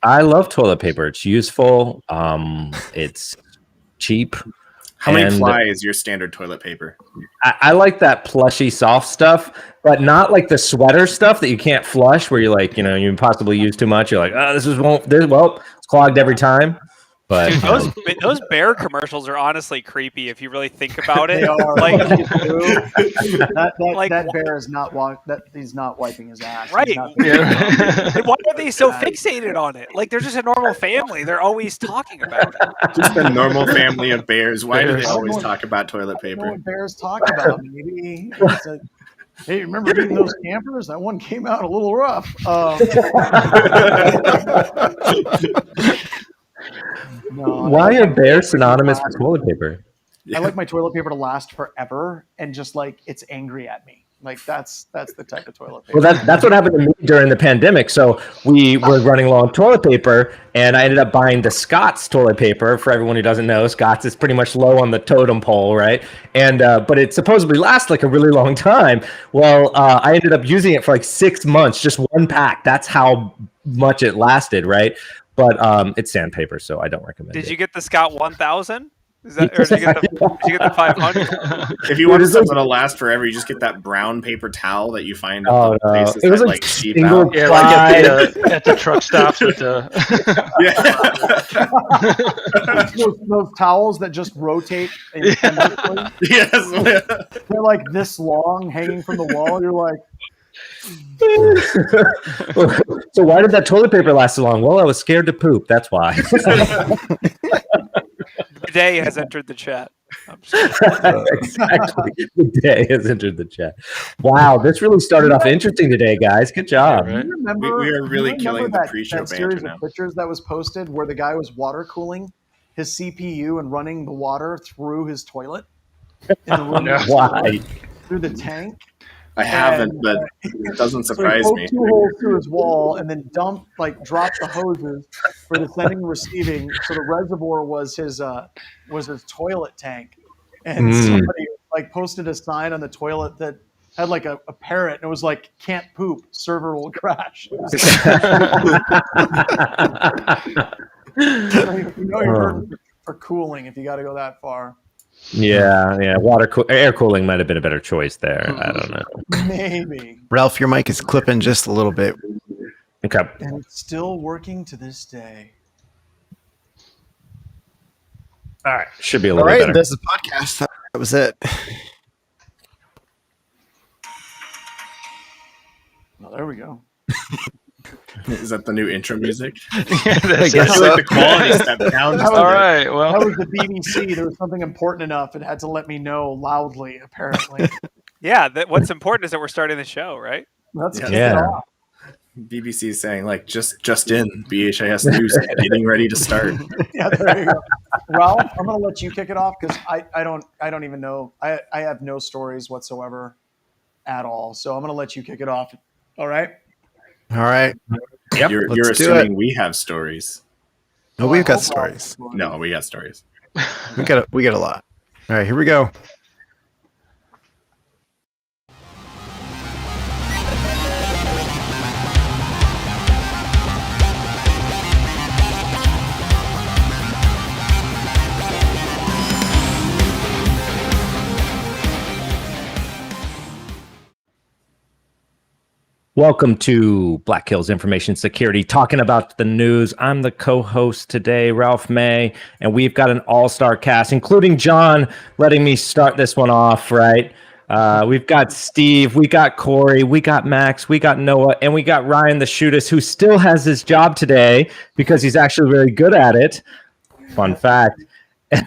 I love toilet paper. It's useful. It's cheap. How many ply is your standard toilet paper? I like that plushy, soft stuff, but not like the sweater stuff that you can't flush, where you're like, you possibly use too much. You're like, oh, it's clogged every time. But Dude, those bear commercials are honestly creepy if you really think about it. They are. Like, that bear is not he's not wiping his ass. Right. And why are they so fixated on it? Like, they're just a normal family. They're always talking about it. Just a normal family of bears. Why do they always talk about toilet I don't know paper? what bears talk about. Maybe it's a, hey, remember eating those campers? That one came out a little rough. No, why are bears synonymous with toilet paper? I like my toilet paper to last forever, and just like it's angry at me. Like that's the type of toilet paper. Well, that's what happened to me during the pandemic. So we were running low on toilet paper, and I ended up buying the Scott's toilet paper. For everyone who doesn't know, Scott's is pretty much low on the totem pole, right? And but it supposedly lasts like a really long time. Well, I ended up using it for like 6 months, just one pack. That's how much it lasted, right? But it's sandpaper, so I don't recommend it. Did you get the Scott 1000? Is that, or did you get the 500? If you want something to last forever, you just get that brown paper towel that you find at the places it was that like cheap out. Yeah, like at the truck stops with the those towels that just rotate. Yes. They're like this long, hanging from the wall. You're like. So why did that toilet paper last so long? Well, I was scared to poop. That's why. The day has entered the chat. Exactly. The day has entered the chat. Wow, this really started off interesting today, guys. Good job. Yeah, right? We are really killing the pre-show banter series now. of pictures that was posted where the guy was water cooling his CPU and running the water through his toilet in the room. Why? Through the tank. I haven't, but it doesn't surprise so me. 2 holes through his wall and then drop the hoses for the sending and receiving. So the reservoir was his toilet tank, and somebody posted a sign on the toilet that had like a parrot, and it was like, "Can't poop, server will crash." You're hurting for cooling if you got to go that far. Yeah. Air cooling might have been a better choice there. I don't know. Maybe. Ralph, your mic is clipping just a little bit. Okay. And it's still working to this day. All right. Should be a little bit better. This is a podcast. That was it. Well, there we go. Is that the new intro music? Yeah, I guess so. Like the quality stepped down. All right. Well, that was the BBC. There was something important enough. It had to let me know loudly, apparently. Yeah. What's important is that we're starting the show, right? Let's kick it Yeah. off. BBC is saying just in BHIS news getting ready to start. Yeah, there you go. Ralph, I'm going to let you kick it off because I don't even know. I have no stories whatsoever at all. So I'm going to let you kick it off. All right. All right. Yep. You're assuming we have stories. No, we've got stories. No, we got stories. We got a lot. All right, here we go. Welcome to Black Hills Information Security, talking about the news. I'm the co-host today, Ralph May, and we've got an all-star cast, including John, letting me start this one off, right? We've got Steve, we got Corey, we got Max, we got Noah, and we got Ryan the Shootist, who still has his job today because he's actually really good at it. Fun fact.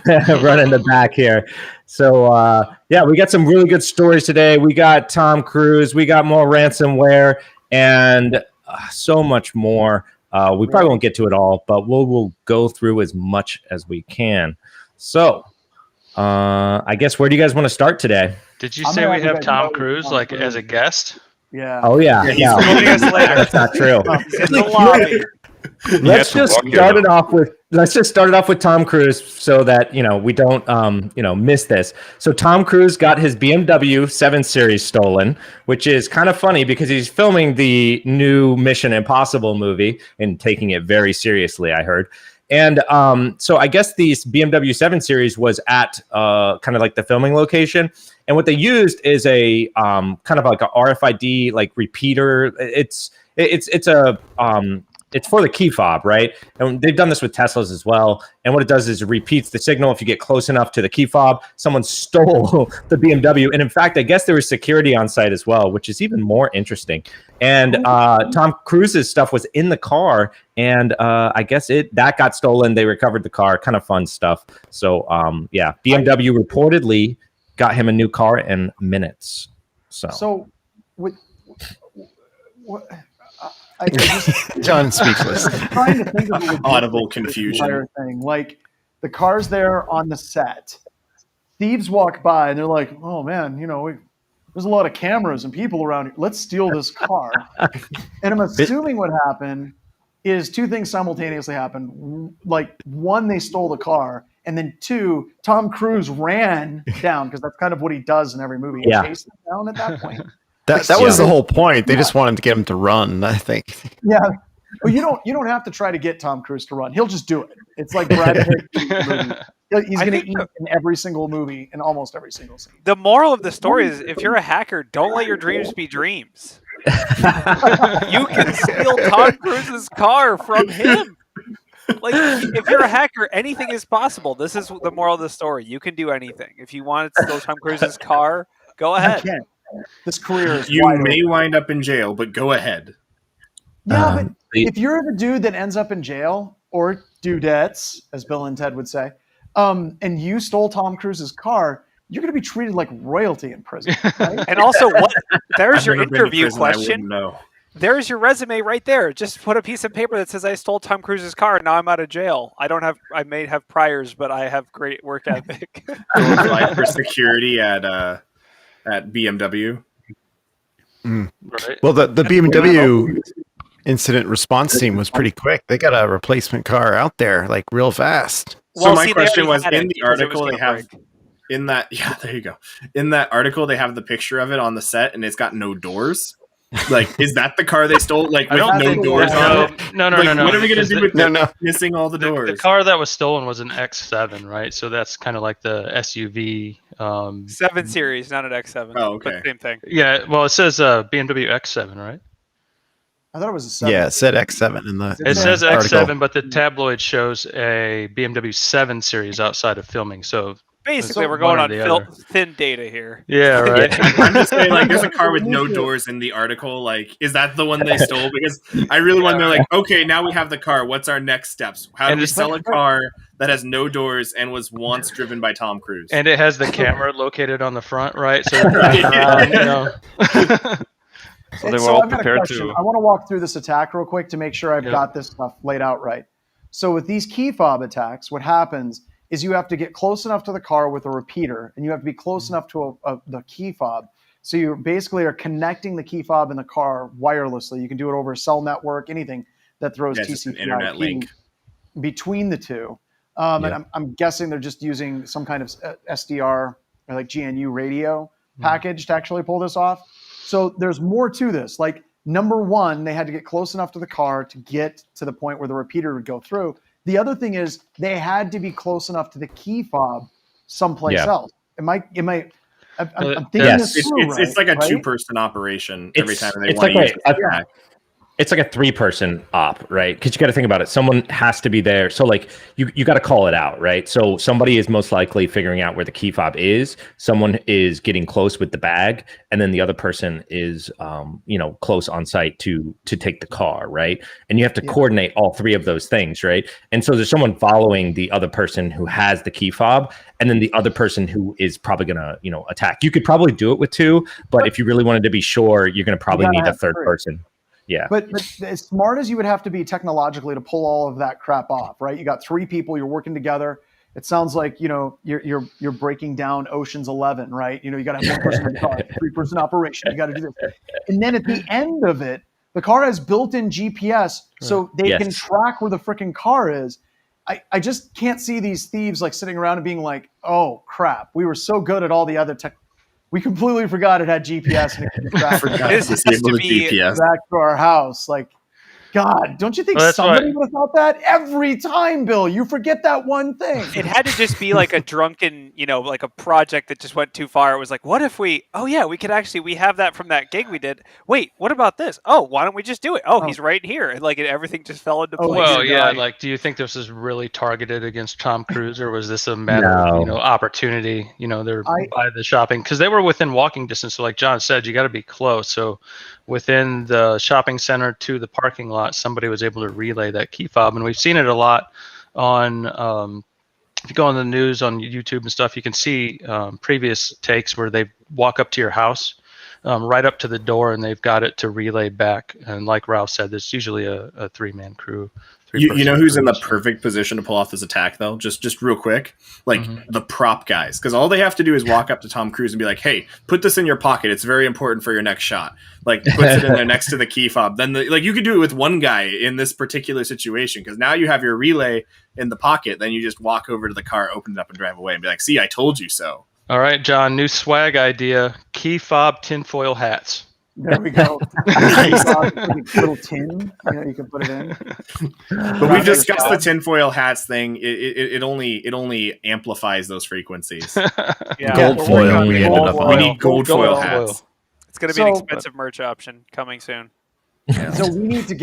Running the back here. So, we got some really good stories today. We got Tom Cruise. We got more ransomware and so much more. We probably won't get to it all, but we'll go through as much as we can. So, I guess where do you guys want to start today? did you say we have Tom Cruise as a guest? Yeah. Oh, yeah. He's joining us later. That's not true. He's in the lobby. Let's just start it off with Tom Cruise so that we don't miss this. So Tom Cruise got his BMW 7 Series stolen, which is kind of funny because he's filming the new Mission Impossible movie and taking it very seriously, I heard. And so I guess this BMW 7 Series was at kind of like the filming location. And what they used is a kind of like a RFID like repeater. It's for the key fob, right? And they've done this with Teslas as well. And what it does is it repeats the signal. If you get close enough to the key fob, someone stole the BMW. And in fact, I guess there was security on site as well, which is even more interesting. And Tom Cruise's stuff was in the car. And I guess that got stolen. They recovered the car. Kind of fun stuff. So, BMW reportedly got him a new car in minutes. So what John speechless. I'm trying to think of the Audible confusion. entire thing. Like the car's there on the set. Thieves walk by and they're like, "Oh man, there's a lot of cameras and people around here. Let's steal this car." And I'm assuming what happened is two things simultaneously happened. Like one, they stole the car, and then two, Tom Cruise ran down because that's kind of what he does in every movie. He chases them down at that point. That was the whole point. They just wanted to get him to run, I think. Yeah. Well, you don't have to try to get Tom Cruise to run. He'll just do it. It's like Brad Pitt movie. He's going to eat in every single movie, in almost every single scene. The moral of the story is, if you're a hacker, don't let your dreams be dreams. You can steal Tom Cruise's car from him. Like, if you're a hacker, anything is possible. This is the moral of the story. You can do anything. If you want to steal Tom Cruise's car, go ahead. You can. This career is You may wind up in jail, but go ahead. Yeah, but if you're the dude that ends up in jail, or dudettes, as Bill and Ted would say, and you stole Tom Cruise's car, you're going to be treated like royalty in prison. Right? And also, there's your interview I question. wouldn't know. There's your resume right there. Just put a piece of paper that says I stole Tom Cruise's car and now I'm out of jail. I may have priors, but I have great work ethic. Apply for security at BMW. Right. Well, the BMW incident response team was pretty quick. They got a replacement car out there like real fast. So my they question already was, had in it the because it was article they gonna have break. in that there you go. In that article they have the picture of it on the set and it's got no doors. Like, is that the car they stole? Like, with no doors on it? No. What are we going to do with No. missing all the doors? The car that was stolen was an X7, right? So that's kind of like the SUV. 7 Series, not an X7. Oh, okay. But same thing. Yeah, well, it says BMW X7, right? I thought it was a 7. Yeah, it said X7 in the It says article. X7, but the tabloid shows a BMW 7 Series outside of filming. So Basically, we're one going or on the other. thin data here. Yeah, right. I'm just saying, like, there's a car with no doors in the article. Like, is that the one they stole? Because I really want to know, like, okay, now we have the car. What's our next steps? How do And we it's sell a car that has no doors and was once driven by Tom Cruise? And it has the camera located on the front, right? So you're driving around, So they were So all I've got a prepared question. to. I want to walk through this attack real quick to make sure I've Yep. got this stuff laid out right. So with these key fob attacks, what happens is you have to get close enough to the car with a repeater, and you have to be close enough to the key fob. So you basically are connecting the key fob in the car wirelessly. You can do it over a cell network, anything that throws Yeah, just an TCP/IP internet link. between the two. And I'm guessing they're just using some kind of SDR or like GNU radio package to actually pull this off. So there's more to this. Like, number one, they had to get close enough to the car to get to the point where the repeater would go through. The other thing is they had to be close enough to the key fob someplace else. I'm thinking Yes. this through, It's like a right? two-person operation every It's- time they it's want like to use this attack. It's like a 3-person op, right? Because you got to think about it. Someone has to be there. So like you got to call it out, right? So somebody is most likely figuring out where the key fob is. Someone is getting close with the bag, and then the other person is, close on site to take the car, right? And you have to coordinate all three of those things, right? And so there's someone following the other person who has the key fob, and then the other person who is probably gonna, attack. You could probably do it with 2, but if you really wanted to be sure, you're gonna probably need a third person. Yeah. But as smart as you would have to be technologically to pull all of that crap off, right? You got 3 people, you're working together. It sounds like, you're breaking down Ocean's 11, right? You got to have one person in the car, 3-person operation. You got to do this. And then at the end of it, The car has built-in GPS, so they can track where the freaking car is. I just can't see these thieves like sitting around and being like, "Oh crap, we were so good at all the other tech. We completely forgot it had GPS and it could track This has to be GPS. back to our house." Like, God, don't you think somebody would have thought that every time, Bill? You forget that one thing. It had to just be like a drunken, like a project that just went too far. It was like, what if we have that from that gig we did. Wait, what about this? Oh, why don't we just do it? Oh, he's right here. And like everything just fell into place. Well, yeah, like, do you think this is really targeted against Tom Cruise, or was this a matter of, opportunity? They're by the shopping, because they were within walking distance. So like John said, you got to be close. So within the shopping center to the parking lot, somebody was able to relay that key fob. And we've seen it a lot on, if you go on the news on YouTube and stuff, you can see previous takes where they walk up to your house, right up to the door, and they've got it to relay back. And like Ralph said, there's usually a three-man crew. You know who's in the perfect position to pull off this attack, though? Just real quick, like the prop guys, because all they have to do is walk up to Tom Cruise and be like, "Hey, put this in your pocket. It's very important for your next shot." Like, puts it in there next to the key fob. Then, you could do it with one guy in this particular situation, because now you have your relay in the pocket. Then you just walk over to the car, open it up, and drive away, and be like, "See, I told you so." All right, John. New swag idea: key fob tinfoil hats. There we go. Nice. Little tin, you can put it in. But we've discussed the tinfoil hats thing. It only amplifies those frequencies. Gold foil. We need gold foil hats. It's going to be an expensive merch option coming soon. Yeah. So we need to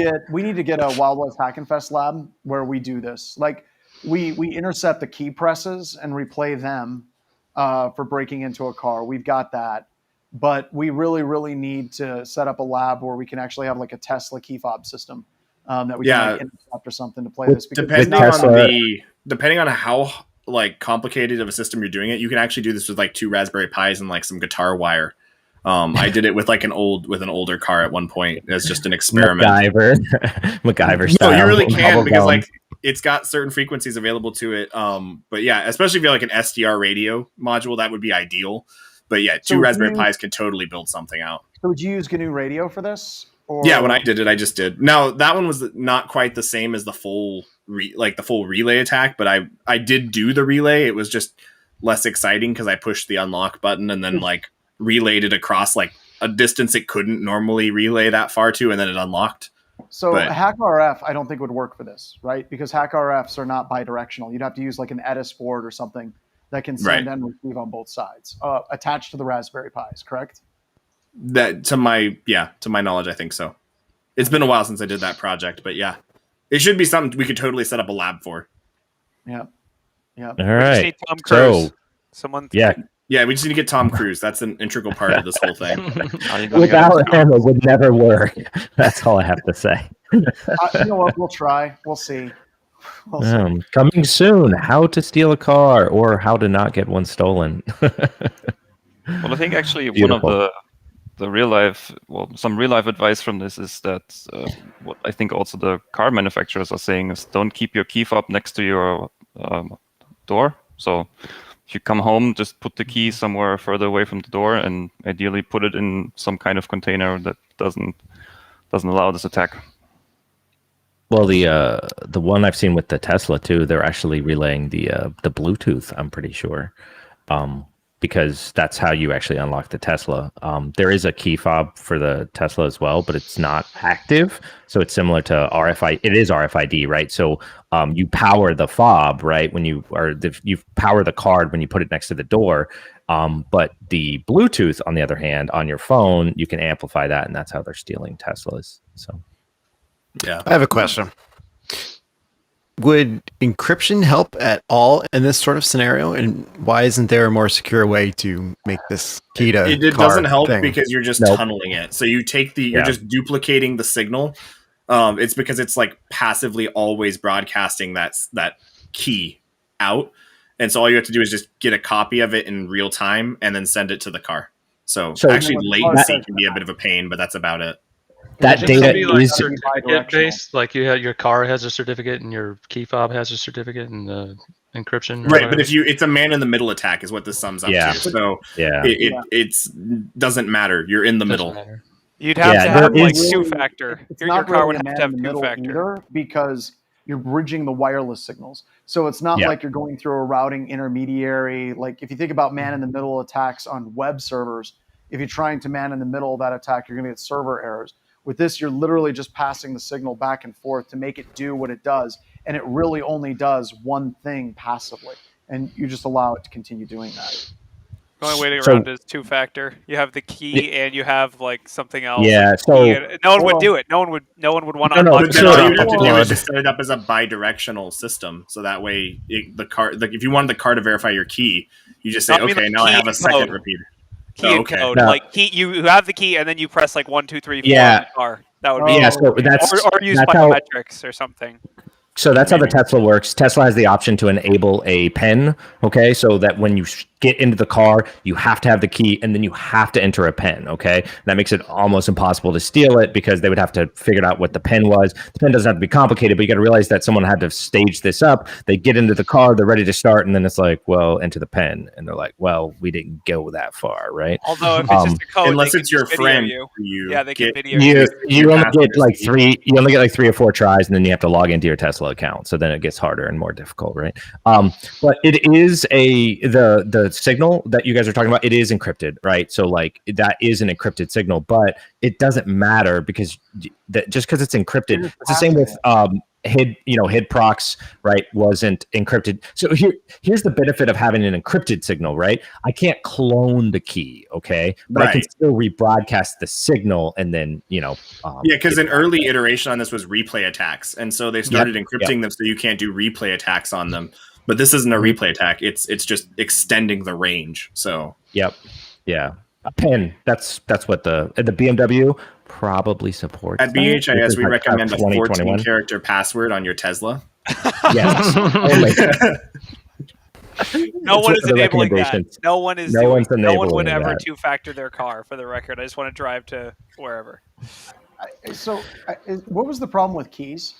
get a Wild West Hack and Fest lab where we do this. Like we intercept the key presses and replay them for breaking into a car. We've got that. But we really, really need to set up a lab where we can actually have like a Tesla key fob system that we can intercept or something to play this. Depending on how like complicated of a system you're doing it, you can actually do this with like 2 Raspberry Pis and like some guitar wire. I did it with like an older car at one point as just an experiment. MacGyver style. No, you really can, because like it's got certain frequencies available to it. But yeah, especially if you're like an SDR radio module, that would be ideal. But yeah, 2 Raspberry Pis can totally build something out. So would you use GNU Radio for this? Or? Yeah, when I did it, I just did. Now that one was not quite the same as the full relay attack, but I did do the relay. It was just less exciting because I pushed the unlock button and then like relayed it across like a distance it couldn't normally relay that far to, and then it unlocked. So HackRF, I don't think would work for this, right? Because HackRFs are not bidirectional. You'd have to use like an EDIS board or something that can send and receive on both sides, attached to the Raspberry Pis, correct? That to my knowledge, I think so. It's been a while since I did that project, but yeah, it should be something we could totally set up a lab for. Yeah. All right. We just need Tom Cruise. We just need to get Tom Cruise. That's an integral part of this whole thing. Without him, it would never work. That's all I have to say. You know what? We'll try. We'll see. Coming soon, how to steal a car or how to not get one stolen. Well, I think actually one of the real life, some real life advice from this is that what I think also the car manufacturers are saying is don't keep your key fob next to your door. So if you come home, just put the key somewhere further away from the door, and ideally put it in some kind of container that doesn't allow this attack. Well, the one I've seen with the Tesla too, they're actually relaying the Bluetooth, I'm pretty sure, because that's how you actually unlock the Tesla. There is a key fob for the Tesla as well, but it's not active, so it's similar to RFID. It is RFID, right? So you power the fob, right, when you power the card when you put it next to the door. But the Bluetooth, on the other hand, on your phone, you can amplify that, and that's how they're stealing Teslas. So. Yeah, I have a question. Would encryption help at all in this sort of scenario? And why isn't there a more secure way to make this key to it doesn't help thing? Because you're just tunneling it. So you take you're just duplicating the signal. It's because it's like passively always broadcasting that key out. And so all you have to do is just get a copy of it in real time and then send it to the car. So actually latency can be a bit of a pain, but that's about it. That data is certificate based, like your car has a certificate and your key fob has a certificate and the encryption. Right, but it's a man in the middle attack is what this sums up to. So it doesn't matter. You're in the middle. You'd have to Yeah, have there like is- two-factor. It's Your not car really would a have to have man-in-the-middle two-factor. either, because you're bridging the wireless signals. So it's not Yeah. like you're going through a routing intermediary. Like if you think about man-in-the-middle attacks on web servers, if you're trying to man-in-the-middle that attack, you're going to get server errors. With this, you're literally just passing the signal back and forth to make it do what it does, and it really only does one thing passively, and you just allow it to continue doing that. The only way to get So- around it is two-factor. You have the key and you have like something else. Yeah, like so- key and- no one would Well- do it. No one would want to No, no, unlock But the then so- all car. you'd have to do Blood. is just set it up as a bi-directional system. So that way, the car, like if you wanted the car to verify your key, you just say, No, I mean, okay, like, now I key have a and second code. repeater. Key Oh, and okay. code. No. Like key, you have the key and then you press like 1, 2, 3, 4 Yeah. on the car. That would be Yeah, so that's or use that's how biometrics or something. So that's how the Tesla works. Tesla has the option to enable a PIN, okay? So that when you get into the car, you have to have the key and then you have to enter a PIN, okay? That makes it almost impossible to steal it because they would have to figure out what the PIN was. The PIN doesn't have to be complicated, but you got to realize that someone had to stage this up. They get into the car, they're ready to start, and then it's like, well, enter the PIN. And they're like, well, we didn't go that far, right? Although if it's just a code, Unless they it's can your just video friend, you. you Yeah, they can get- video You you. only get passwords. like three or four tries, and then you have to log into your Tesla account. So then it gets harder and more difficult, right? But it is the signal that you guys are talking about. It is encrypted, right? So like that is an encrypted signal, but it doesn't matter because just because it's encrypted, it's the same with HID procs, right? Wasn't encrypted. So here's the benefit of having an encrypted signal, right? I can't clone the key, okay, but I can Right. still rebroadcast the signal, and then Yeah, because an early iteration on this was replay attacks, and so they started encrypting them so you can't do replay attacks on them. But this isn't a replay attack; it's just extending the range. So yeah, a PIN. That's what the BMW probably supports. at BHIS, we Like, recommend a 2021. 14-character password on your Tesla. Yes. Only. No one That's is one of the enabling that. recommendations. No one is. No one's no one enabling would ever that. two-factor their car. For the record, I just want to drive to wherever. So, what was the problem with keys?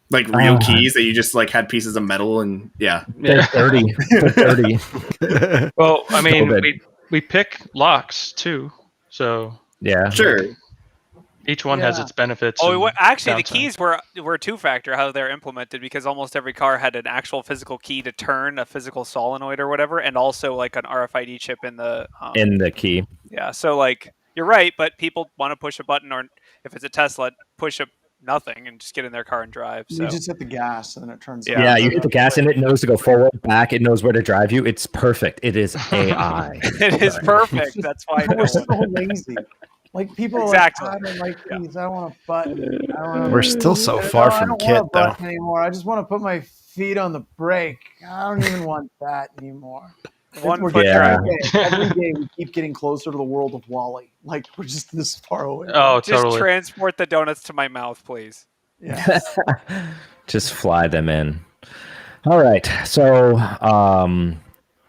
Like real keys that you just like had pieces of metal and They're 30. They're 30. Well, I mean, COVID. we pick locks too, so Yeah. sure. each one has Yeah. its benefits. Oh, and actually, the downsides. keys were two-factor how they're implemented because almost every car had an actual physical key to turn a physical solenoid or whatever, and also like an RFID chip in the In the key. yeah. So like you're right, but people want to push a button, or if it's a Tesla, push a nothing and just get in their car and drive. So You just hit the gas and then it turns. Yeah. Yeah, you hit the gas and it knows to go forward, back. It knows where to drive you. It's perfect. It is AI. it is perfect. That's why no We're one. so lazy. Like people Exactly. are like, I don't like keys. I want a button. I don't wanna- We're still so far I from don't Kit, want a though. button anymore. I just want to put my feet on the brake. I don't even want that anymore. One We're foot getting Yeah. drive. every day we keep getting closer to the world of Wally. Like we're just this far away. Oh, Just totally. transport the donuts to my mouth, please. Yeah. Just fly them in. All right. So,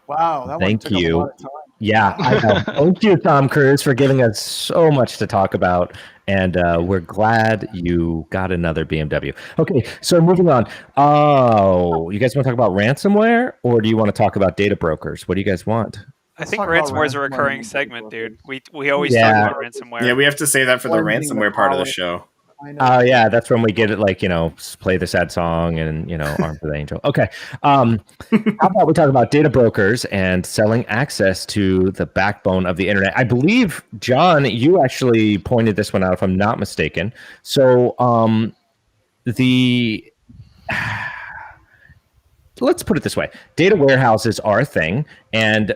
Wow. That one Thank took up you. a lot of time. yeah, I know. Thank you, Tom Cruise, for giving us so much to talk about. And we're glad you got another BMW. Okay, so moving on. Oh, you guys want to talk about ransomware, or do you want to talk about data brokers? What do you guys want? I Let's think talk about ransomware is a ransomware recurring and segment, data dude. We always Yeah. talk about ransomware. Yeah, we have to say that for the Blending the ransomware part of the power. show. I know. Oh yeah, that's when we get it. Like play the sad song and Arm for the Angel. Okay, how about we talk about data brokers and selling access to the backbone of the internet? I believe John, you actually pointed this one out, if I'm not mistaken. So the let's put it this way: data warehouses are a thing, and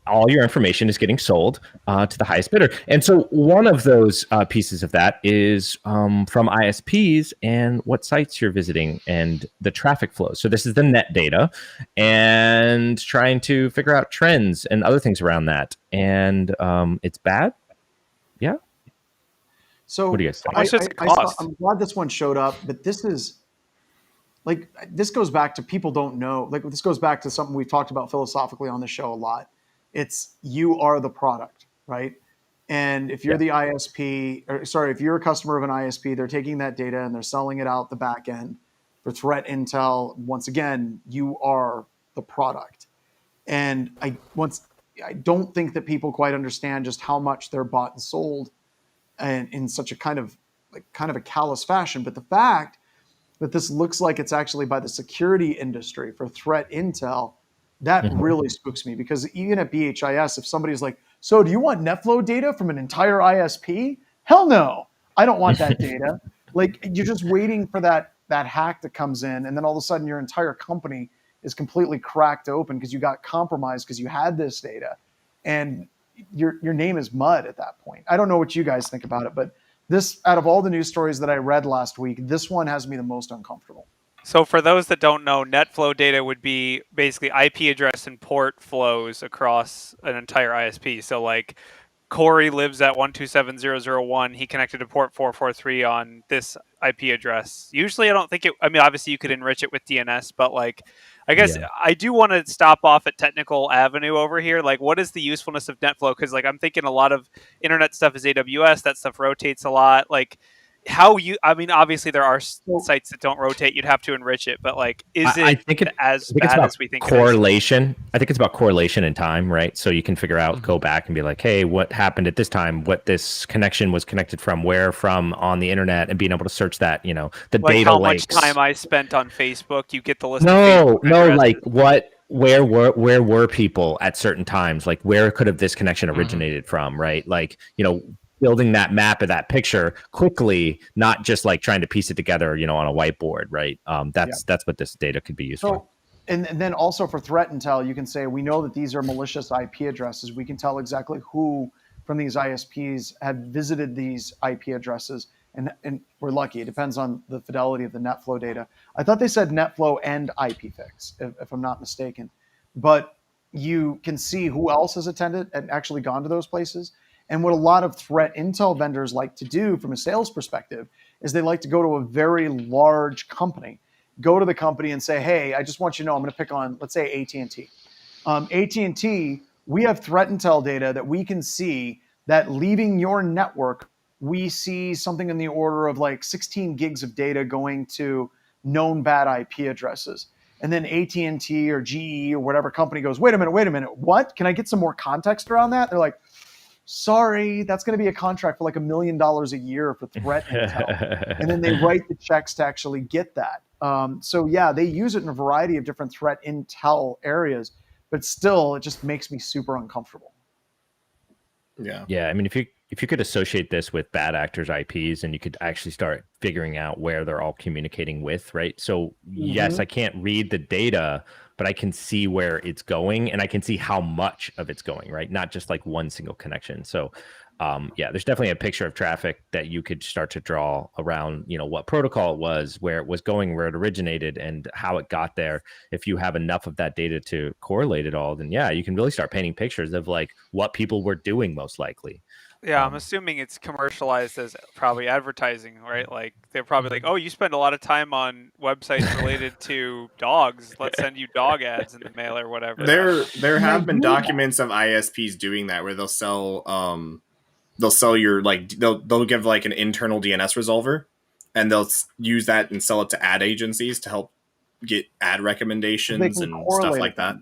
all your information is getting sold to the highest bidder. And so one of those pieces of that is from ISPs and what sites you're visiting and the traffic flow. So this is the net data and trying to figure out trends and other things around that. And it's bad. Yeah. So What do you guys think? How much does it cost? I'm glad this one showed up, but this is like this goes back to people don't know. Like this goes back to something we've talked about philosophically on this show a lot. It's you are the product, right? And if you're the ISP, if you're a customer of an ISP, they're taking that data and they're selling it out the back end for threat intel. Once again, you are the product. And I don't think that people quite understand just how much they're bought and sold. and in such a kind of a callous fashion. But the fact that this looks like it's actually by the security industry for threat intel, that really spooks me, because even at BHIS, if somebody's like, so do you want NetFlow data from an entire ISP? Hell no, I don't want that data. Like, you're just waiting for that hack that comes in, and then all of a sudden your entire company is completely cracked open because you got compromised because you had this data, and your name is mud at that point. I don't know what you guys think about it, but this, out of all the news stories that I read last week, this one has me the most uncomfortable. So for those that don't know, NetFlow data would be basically IP address and port flows across an entire ISP. So like Corey lives at 127.0.0.1. He connected to port 443 on this IP address. Usually I don't think it, I mean, obviously you could enrich it with DNS, but like, I guess I do want to stop off at technical avenue over here. Like, what is the usefulness of NetFlow? Because like, I'm thinking a lot of internet stuff is AWS. That stuff rotates a lot. Like, I mean, obviously there are sites that don't rotate. You'd have to enrich it, but like, is it as bad as we think? Correlation. I think it's about correlation in time, right? So you can figure out, go back and be like, hey, what happened at this time? What this connection was connected from, where from on the internet, and being able to search that, the like data how lakes. Much time I spent on Facebook. You get the list. No, like where were people at certain times? Like, where could have this connection originated from, right? Like, building that map of that picture quickly, not just like trying to piece it together, on a whiteboard, right? That's what this data could be used for. And then also for threat intel, you can say, we know that these are malicious IP addresses. We can tell exactly who from these ISPs had visited these IP addresses. And we're lucky. It depends on the fidelity of the NetFlow data. I thought they said NetFlow and IPFix, if I'm not mistaken. But you can see who else has attended and actually gone to those places. And what a lot of threat intel vendors like to do from a sales perspective is they like to go to a very large company, go to the company and say, hey, I just want you to know, I'm going to pick on, let's say, AT&T. AT&T, we have threat intel data that we can see that leaving your network, we see something in the order of like 16 gigs of data going to known bad IP addresses. And then AT&T or GE or whatever company goes, wait a minute, what? Can I get some more context around that? They're like, sorry, that's going to be a contract for like $1 million a year for threat intel. And then they write the checks to actually get that. So yeah, they use it in a variety of different threat intel areas, but still, it just makes me super uncomfortable. Yeah. I mean, if you could associate this with bad actors' IPs, and you could actually start figuring out where they're all communicating with, right? So yes, I can't read the data, but I can see where it's going, and I can see how much of it's going, right? Not just like one single connection. So there's definitely a picture of traffic that you could start to draw around, what protocol it was, where it was going, where it originated, and how it got there. If you have enough of that data to correlate it all, then you can really start painting pictures of like what people were doing most likely. Yeah, I'm assuming it's commercialized as probably advertising, right? Like they're probably like, oh, you spend a lot of time on websites related to dogs. Let's send you dog ads in the mail or whatever. There have been documents of ISPs doing that, where they'll sell your they'll give like an internal DNS resolver, and they'll use that and sell it to ad agencies to help get ad recommendations and stuff like that.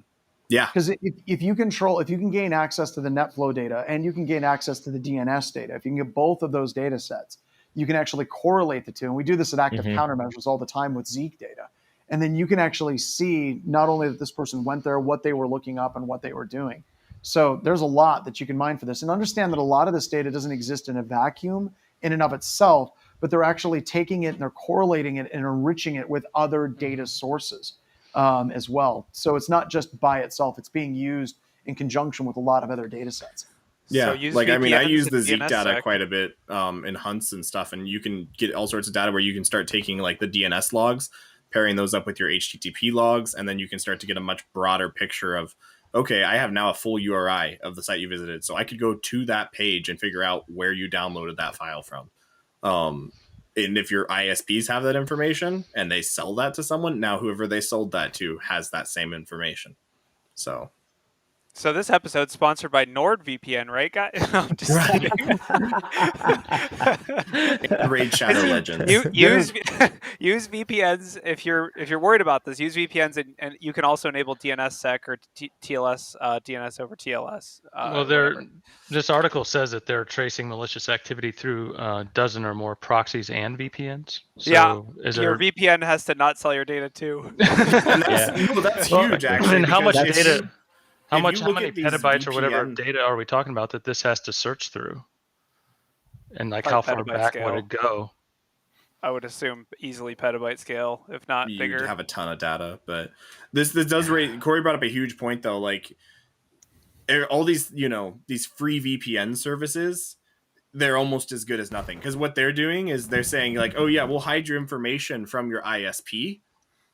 Yeah, because if you can gain access to the NetFlow data and you can gain access to the DNS data, if you can get both of those data sets, you can actually correlate the two. And we do this at Active Countermeasures all the time with Zeek data. And then you can actually see not only that this person went there, what they were looking up and what they were doing. So there's a lot that you can mine for this, and understand that a lot of this data doesn't exist in a vacuum in and of itself, but they're actually taking it and they're correlating it and enriching it with other data sources as well. So it's not just by itself; it's being used in conjunction with a lot of other data sets. Yeah, so I use the Zeek data quite a bit in hunts and stuff, and you can get all sorts of data where you can start taking like the DNS logs, pairing those up with your HTTP logs, and then you can start to get a much broader picture of, okay, I have now a full URI of the site you visited, so I could go to that page and figure out where you downloaded that file from. And if your ISPs have that information and they sell that to someone, now whoever they sold that to has that same information. So So this episode's sponsored by NordVPN, right, guys? No, I'm just kidding. Raid Shadow Legends. Use VPNs if you're worried about this. Use VPNs, and you can also enable DNSSEC or TLS DNS over TLS. This article says that they're tracing malicious activity through a dozen or more proxies and VPNs. So your VPN has to not sell your data too. That's huge, actually. And how much data? How many petabytes VPN, or whatever data are we talking about that this has to search through? And like how far back would it go? I would assume easily petabyte scale, if not bigger. You'd have a ton of data, but this does raise. Corey brought up a huge point though. Like all these, these free VPN services, they're almost as good as nothing, because what they're doing is they're saying like, oh yeah, we'll hide your information from your ISP.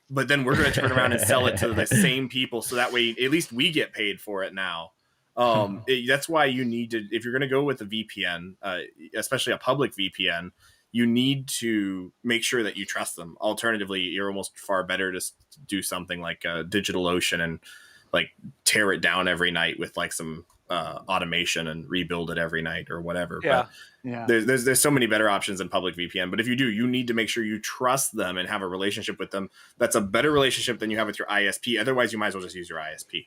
But then we're going to turn around and sell it to the same people, so that way at least we get paid for it now. That's why you need to, if you're going to go with a VPN, especially a public VPN, you need to make sure that you trust them. Alternatively, you're almost far better to do something like DigitalOcean and like tear it down every night with like some automation and rebuild it every night or whatever. Yeah. But there's so many better options than public VPN. But if you do, you need to make sure you trust them and have a relationship with them. That's a better relationship than you have with your ISP. Otherwise, you might as well just use your ISP.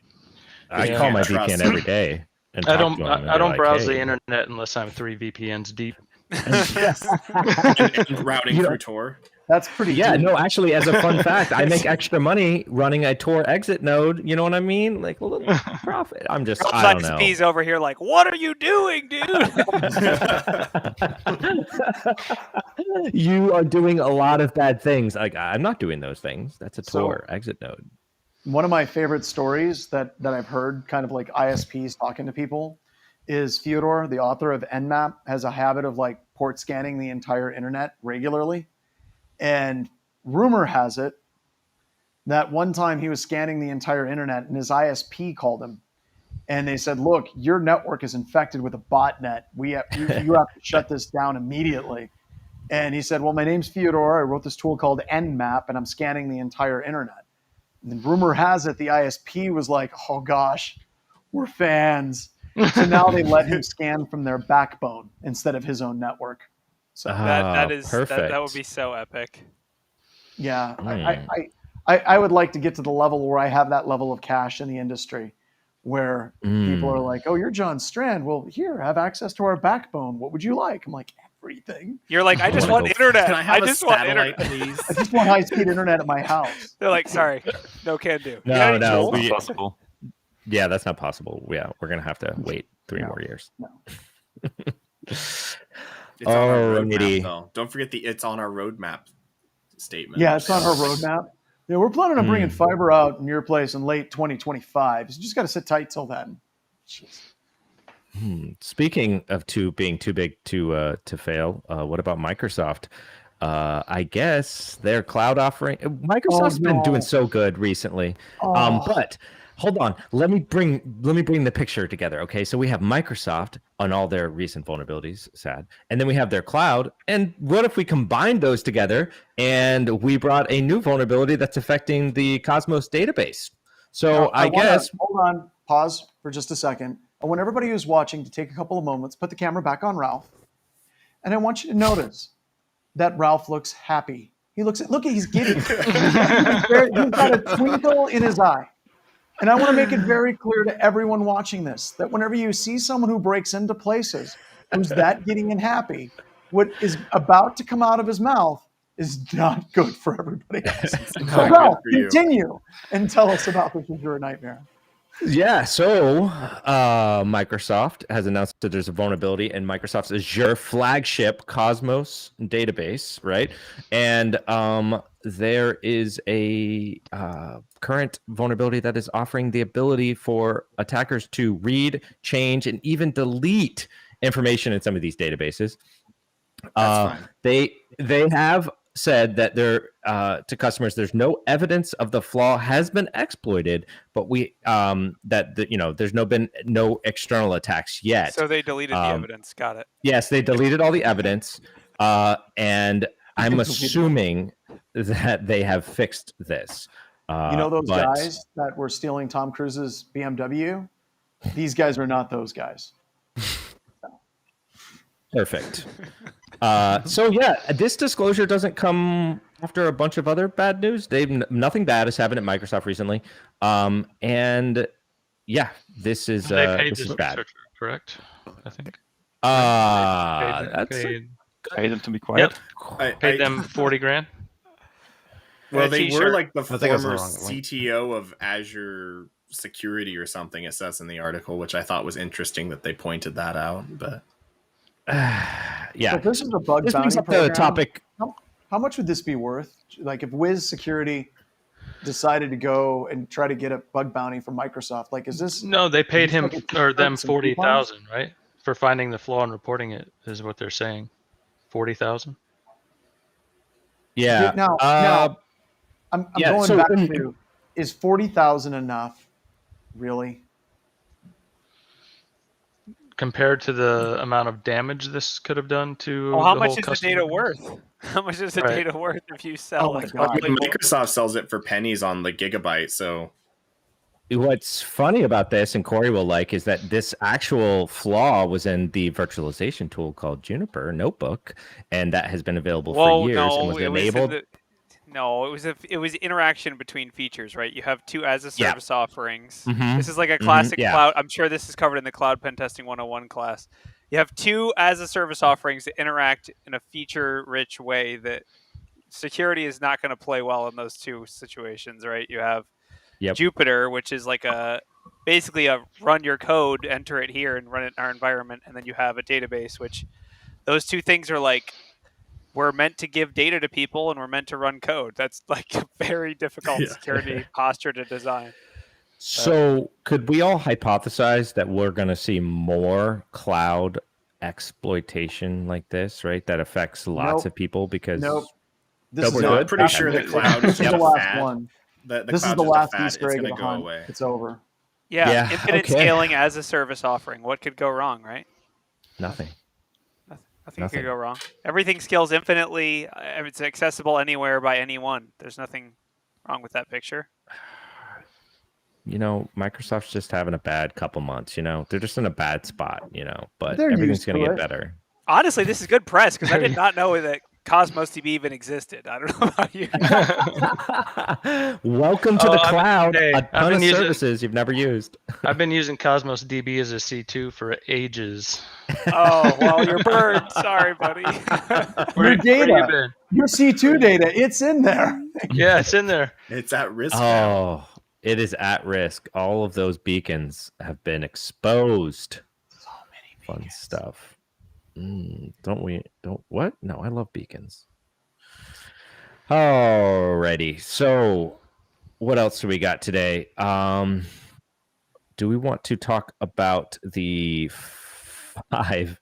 I call my VPN every day. I don't browse the internet unless I'm 3 VPNs deep. and routing through Tor. That's pretty deep. No, actually, as a fun fact, I make extra money running a Tor exit node. You know what I mean? Like a little profit. I don't know. ISP's over here like, what are you doing, dude? You are doing a lot of bad things. Like I'm not doing those things. That's a Tor exit node. One of my favorite stories that I've heard, kind of like ISPs talking to people, is Fyodor, the author of Nmap, has a habit of like port scanning the entire internet regularly. And rumor has it that one time he was scanning the entire internet and his ISP called him and they said, look, your network is infected with a botnet. You have to shut this down immediately. And he said, well, my name's Fyodor. I wrote this tool called Nmap and I'm scanning the entire internet. And then rumor has it the ISP was like, oh gosh, we're fans. So now they let him scan from their backbone instead of his own network. So that perfect. That would be so epic. Yeah, I would like to get to the level where I have that level of cash in the industry, where people are like, "Oh, you're John Strand. Well, here, have access to our backbone. What would you like?" I'm like, everything. You're like, I just want internet. Can I have just want internet, please? I just want high-speed internet at my house. They're like, sorry, no can do. No, That's possible. Yeah, that's not possible. Yeah, we're gonna have to wait 3 more years. No. It's on our roadmap, though. Don't forget it's on our roadmap statement. Yeah, it's on our roadmap. Yeah, we're planning on bringing fiber out in your place in late 2025. So you just got to sit tight till then. Jeez. Speaking of being too big to fail, what about Microsoft? I guess their cloud offering. Microsoft's been doing so good recently, but. Hold on. Let me bring the picture together. Okay, so we have Microsoft on all their recent vulnerabilities, sad, and then we have their cloud. And what if we combined those together and we brought a new vulnerability that's affecting the Cosmos database? So I guess hold on, pause for just a second. I want everybody who's watching to take a couple of moments, put the camera back on Ralph, and I want you to notice that Ralph looks happy. He's giddy. He's got a twinkle in his eye. And I want to make it very clear to everyone watching this that whenever you see someone who breaks into places, who's that giddy and happy, what is about to come out of his mouth is not good for everybody else. So Ralph, continue and tell us about this Azure nightmare. Yeah, so Microsoft has announced that there's a vulnerability in Microsoft's Azure flagship Cosmos database, right? And there is a current vulnerability that is offering the ability for attackers to read, change, and even delete information in some of these databases. They have said that to customers, there's no evidence of the flaw has been exploited, but there's been no external attacks yet. So they deleted the evidence. Got it. Yes, they deleted all the evidence, and I'm assuming that they have fixed this. Those guys that were stealing Tom Cruise's BMW? These guys are not those guys. Perfect. So yeah, this disclosure doesn't come after a bunch of other bad news. Nothing bad has happened at Microsoft recently, and yeah, this is they paid this this is bad. researcher, correct? I think. Paid them to be quiet. Yep. Paid them 40 grand. Well, they were like the I think I was former on the wrong link. CTO of Azure Security or something. It says in the article, which I thought was interesting that they pointed that out. But yeah, If this is a bug this bounty brings up the program, topic. how much would this be worth? Like if Wiz Security decided to go and try to get a bug bounty from Microsoft, like is this? No, they paid him like a or them some coupons? 40,000, right? For finding the flaw and reporting it is what they're saying. 40,000. Yeah. Now, I'm yeah, going so back to, is 40,000 enough? Really? Compared to the amount of damage this could have done to Well, how the much whole is the customer data base? worth? How much is the Right. data worth if you sell Oh my it? God. like, Microsoft sells it for pennies on the gigabyte. So What's funny about this, and Corey will like, is that this actual flaw was in the virtualization tool called Juniper Notebook, and that has been available for years and was enabled. It was interaction between features, right? You have two as a Yeah. service offerings. Mhm. This is like a classic yeah. cloud. I'm sure this is covered in the Cloud Pen Testing 101 class. You have two as a service offerings that interact in a feature-rich way that security is not going to play well in those two situations, right? You have Yep. Jupyter, which is like basically a run your code, enter it here, and run it in our environment, and then you have a database, which those two things are like, we're meant to give data to people and we're meant to run code. That's like a very difficult security posture to design. So could we all hypothesize that we're going to see more cloud exploitation like this, right? That affects lots of people because This is I'm pretty sure the cloud is this is just the a last fad. one. The This is cloud's the just a last fad. Easter It's egg of going the to go hunt. away. It's over. Yeah, infinite okay. scaling as a service offering. What could go wrong, right? Nothing. Nothing could go wrong. Everything scales infinitely. It's accessible anywhere by anyone. There's nothing wrong with that picture. Microsoft's just having a bad couple months, they're just in a bad spot, but They're everything's used going to to get it. better. Honestly, this is good press because I did not know that Cosmos DB even existed. I don't know about you. Welcome to the cloud. A ton of using- services you've never used. I've been using Cosmos DB as a C2 for ages. Oh, well, you're burned. Sorry, buddy. Where you data, been? your C2 data, it's in there. Yeah, it's in there. It's at risk now. Oh, it is at risk. All of those beacons have been exposed. So many Fun stuff. What? No, I love beacons. Alrighty. So what else do we got today? Do we want to talk about the 5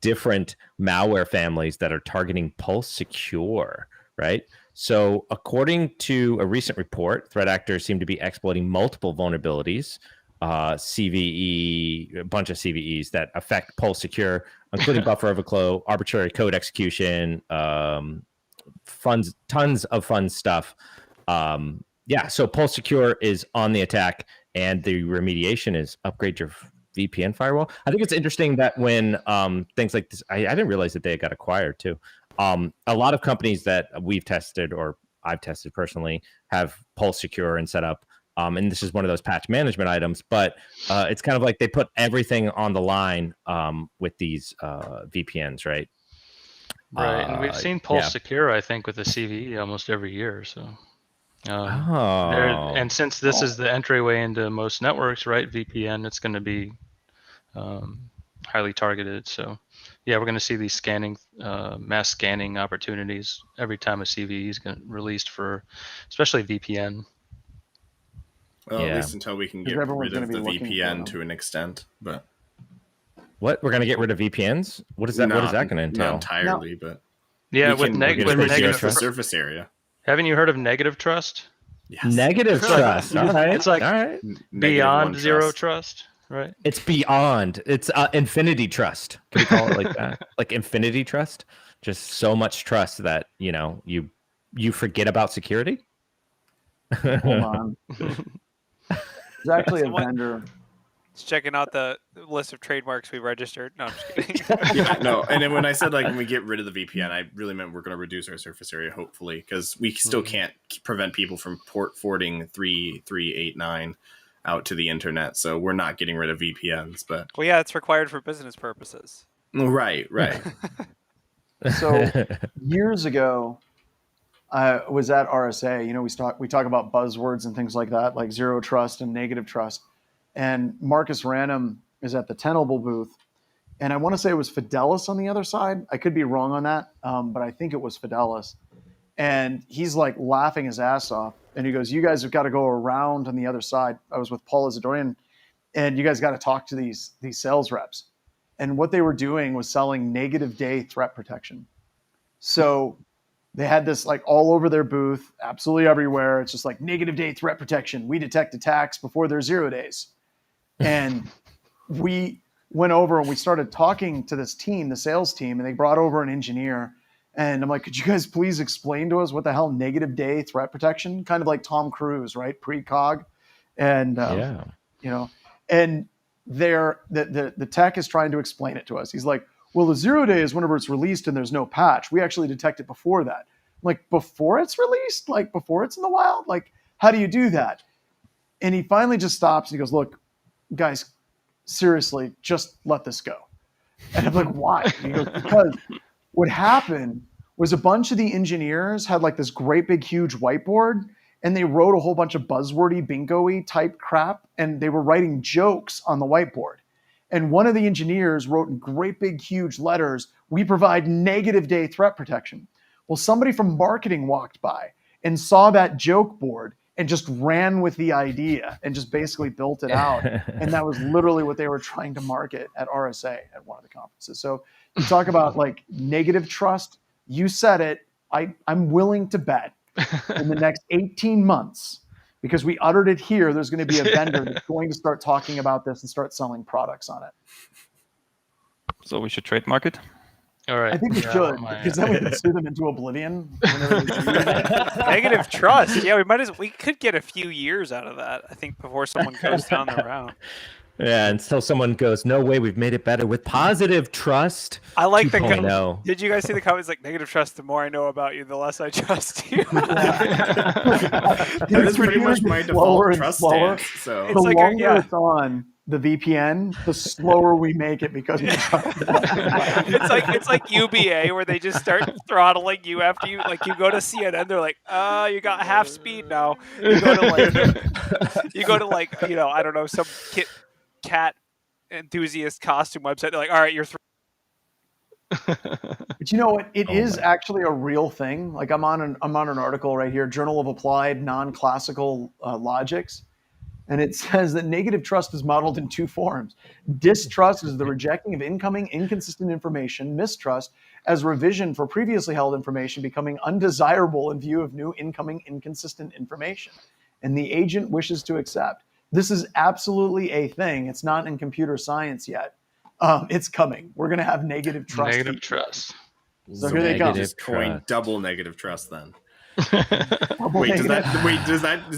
different malware families that are targeting Pulse Secure, right? So according to a recent report, threat actors seem to be exploiting multiple vulnerabilities, CVE, a bunch of CVEs that affect Pulse Secure, including buffer overflow, arbitrary code execution, tons of fun stuff. So Pulse Secure is on the attack, and the remediation is upgrade your VPN firewall. I think it's interesting that when things like this, I didn't realize that they got acquired too. A lot of companies that we've tested or I've tested personally have Pulse Secure and set up. And this is one of those patch management items, but it's kind of like they put everything on the line with these VPNs, right? Right, and we've seen Pulse Secure, I think, with the CVE almost every year. So, and since this is the entryway into most networks, right, VPN, it's going to be highly targeted. So, yeah, we're going to see these mass scanning opportunities every time a CVE is released for, especially VPN. Well, at least until we can get rid of the VPN to an extent, but what, we're going to get rid of VPNs? What is that? What is that going to entail? Not entirely, but with negative the surface area. Haven't you heard of negative trust? Yes. Negative trust. All right. It's like beyond zero trust, right? It's beyond. It's infinity trust. Can we call it like that? Like infinity trust? Just so much trust that you forget about security. Hold on. There's actually a vendor Just checking out the list of trademarks we registered. No, I'm just kidding. Yeah, no. And then when I said like when we get rid of the VPN, I really meant we're going to reduce our surface area, hopefully, because we still can't prevent people from port forwarding 3389 out to the internet. So we're not getting rid of VPNs, but well, yeah, it's required for business purposes. Right. So years ago, I was at RSA. You know, we talk about buzzwords and things like that, like zero trust and negative trust. And Marcus Random is at the Tenable booth, and I want to say it was Fidelis on the other side. I could be wrong on that, but I think it was Fidelis. And he's like laughing his ass off, and he goes, "You guys have got to go around on the other side." I was with Paul Isidorian, and you guys got to talk to these sales reps. And what they were doing was selling negative day threat protection. So they had this like all over their booth, absolutely everywhere. It's just like negative day threat protection. We detect attacks before they're 0 days. And we went over and we started talking to this team, the sales team, and they brought over an engineer. And I'm like, could you guys please explain to us what the hell negative day threat protection? Kind of like Tom Cruise, right? Pre-cog. And, you know, and the tech is trying to explain it to us. He's like, well, the 0 day is whenever it's released and there's no patch. We actually detect it before that. I'm like, before it's released? Like before it's in the wild? Like, how do you do that? And he finally just stops and he goes, look, guys, seriously, just let this go. And I'm like, why? He goes, because what happened was a bunch of the engineers had like this great big huge whiteboard, and they wrote a whole bunch of buzzwordy, bingo-y type crap, and they were writing jokes on the whiteboard. And one of the engineers wrote in great big huge letters, "We provide negative day threat protection." Well, somebody from marketing walked by and saw that joke board and just ran with the idea and just basically built it out. And that was literally what they were trying to market at RSA at one of the conferences. So you talk about like negative trust. You said it. I'm willing to bet in the next 18 months, because we uttered it here, there's going to be a vendor that's going to start talking about this and start selling products on it. So we should trademark it? All right. I think we should, because then we can sue them into oblivion. Negative trust. Yeah, we could get a few years out of that, I think, before someone goes down the route. Yeah, until someone goes, no way, we've made it better with positive trust. I like the 2.0. Did you guys see the comments like negative trust? The more I know about you, the less I trust you. That's pretty much my default trust stance. So it's like it's on the VPN, the slower we make it because we trust it. It's like UBA where they just start throttling you after you go to CNN. They're like, you got half speed now. You go to like I don't know, some cat enthusiast costume website. They're like, all right, you're But you know what? It is actually a real thing. Like I'm on an article right here, Journal of Applied Non-Classical Logics. And it says that negative trust is modeled in two forms. Distrust is the rejecting of incoming inconsistent information. Mistrust as revision for previously held information becoming undesirable in view of new incoming inconsistent information. And the agent wishes to accept. This is absolutely a thing. It's not in computer science yet. It's coming. We're going to have negative trust. Negative trust. So here they come. Just coin double negative trust then. Does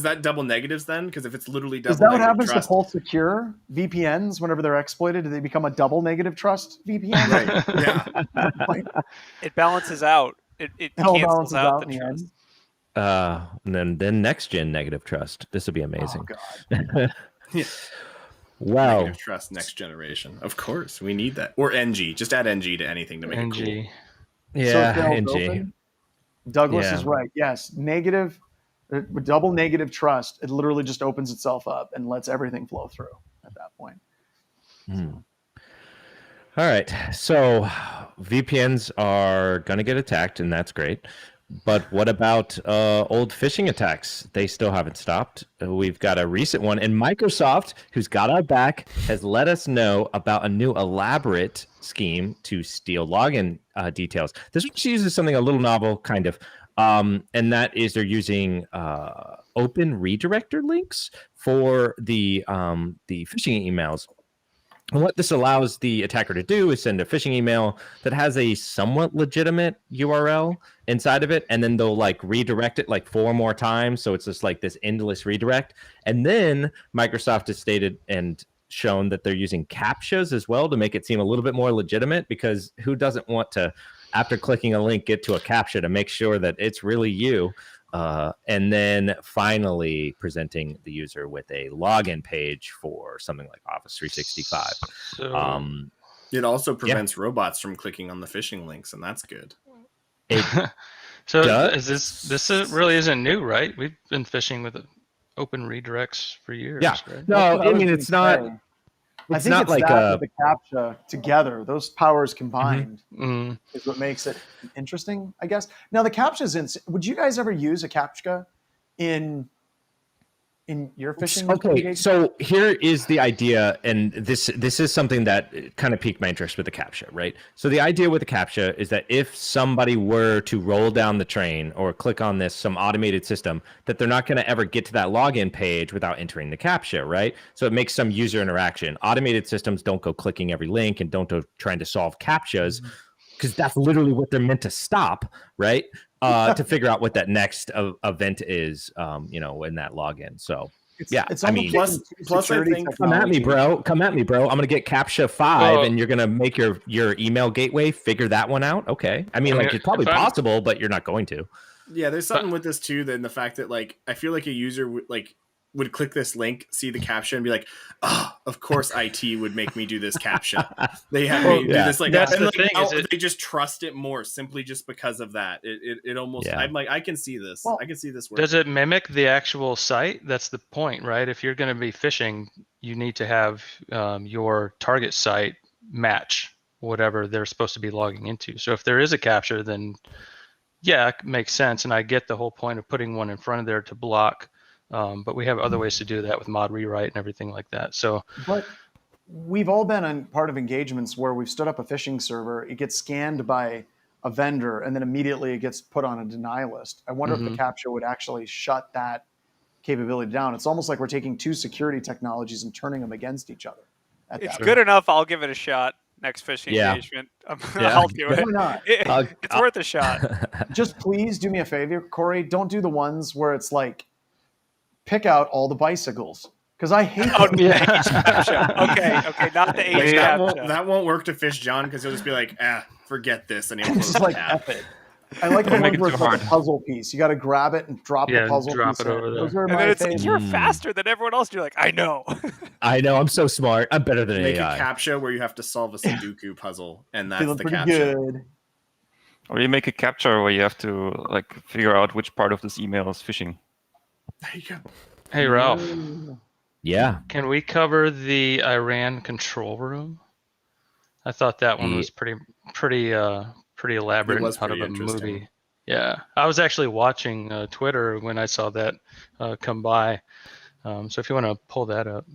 that double negatives then? Because if it's literally double, is that what negative happens trust, to Pulse Secure VPNs whenever they're exploited? Do they become a double negative trust VPN? Right. Yeah. It balances out. It cancels out the trust. And then next gen negative trust. This would be amazing. Oh, God. Yeah. Wow. Negative trust next generation. Of course, we need that. Or NG. Just add NG to anything to make it cool. Yeah, so NG. Douglas is right. Yes, negative, double negative trust. It literally just opens itself up and lets everything flow through at that point. All right. So VPNs are going to get attacked, and that's great. But what about old phishing attacks? They still haven't stopped. We've got a recent one, and Microsoft, who's got our back, has let us know about a new elaborate scheme to steal login details. This uses something a little novel, kind of, and that is they're using open redirector links for the phishing emails. And what this allows the attacker to do is send a phishing email that has a somewhat legitimate URL inside of it, and then they'll like redirect it like 4 more times. So it's just like this endless redirect. And then Microsoft has stated, and shown that they're using CAPTCHAs as well to make it seem a little bit more legitimate, because who doesn't want to, after clicking a link, get to a CAPTCHA to make sure that it's really you? And then finally presenting the user with a login page for something like Office 365. So, it also prevents robots from clicking on the phishing links, and that's good. so this really isn't new, right? We've been phishing with open redirects for years. Yeah. Right? No, I mean, it's not. I think not it's like that with the CAPTCHA together. Those powers combined Mm-hmm. is what makes it interesting, I guess. Now, the CAPTCHAs, would you guys ever use a CAPTCHA in your phishing? Okay, so here is the idea, and this is something that kind of piqued my interest with the CAPTCHA, right? So the idea with the CAPTCHA is that if somebody were to roll down the train or click on some automated system, that they're not going to ever get to that login page without entering the CAPTCHA, right? So it makes some user interaction. Automated systems don't go clicking every link and don't go trying to solve CAPTCHAs, because that's literally what they're meant to stop, right? To figure out what that next event is, in that login. So it's I mean, plus I think come at me, bro. I'm gonna get CAPTCHA 5, and you're gonna make your email gateway figure that one out. Okay, I mean, like, it's probably possible, but you're not going to. Yeah, there's something with this too. Then the fact that, like, I feel like a user would click this link, see the CAPTCHA, and be like, "Oh, of course, IT would make me do this CAPTCHA. They have me do this." Like, that's and, the like, thing. they just trust it more simply just because of that. It almost. I'm like, I can see this. Well, I can see this working. Does it mimic the actual site? That's the point, right? If you're going to be phishing, you need to have your target site match whatever they're supposed to be logging into. So if there is a CAPTCHA, then yeah, it makes sense. And I get the whole point of putting one in front of there to block. But we have other ways to do that with mod rewrite and everything like that. So, but we've all been on part of engagements where we've stood up a phishing server, it gets scanned by a vendor, and then immediately it gets put on a deny list. I wonder if the CAPTCHA would actually shut that capability down. It's almost like we're taking two security technologies and turning them against each other. It's good enough. I'll give it a shot. Next phishing engagement. I'll do it. Why not? It's worth a shot. Just please do me a favor, Corey. Don't do the ones where it's like, pick out all the bicycles, because I hate them. Okay, not the H CAPTCHA. That won't work to fish John, because he'll just be like, forget this, and he'll close Just the like tab. F it. I like the one where it's like a puzzle piece. You got to grab it and drop the puzzle drop piece. it over there. Those are And my then favorites. you're faster than everyone else. You're like, I know. I know. I'm so smart. I'm better than Make AI. a CAPTCHA where you have to solve a Sudoku puzzle, and that's Feeling the pretty CAPTCHA. good. Or you make a CAPTCHA where you have to figure out which part of this email is phishing. There you go. Hey, Ralph, Yeah. can we cover the Iran control room? I thought that one was pretty elaborate It was out of pretty a interesting. movie. Yeah, I was actually watching Twitter when I saw that come by. So if you want to pull that up,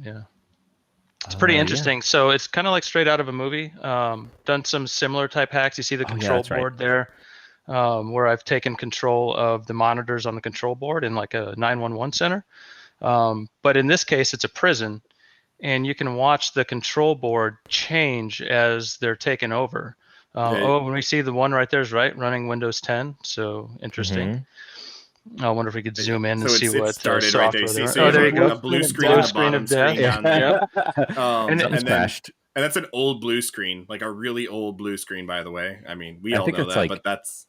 it's pretty interesting. So it's kind of like straight out of a movie. Done some similar type hacks. You see the control board there, where I've taken control of the monitors on the control board in like a 911 center. But in this case, it's a prison, and you can watch the control board change as they're taken over. When we see the one right there is running Windows 10. So interesting. I wonder if we could zoom in and see what started right there. software So there you go. A blue screen on the bottom screen down there. And then crashed. And that's an old blue screen, like a really old blue screen, by the way. I mean, we all think know it's that, but that's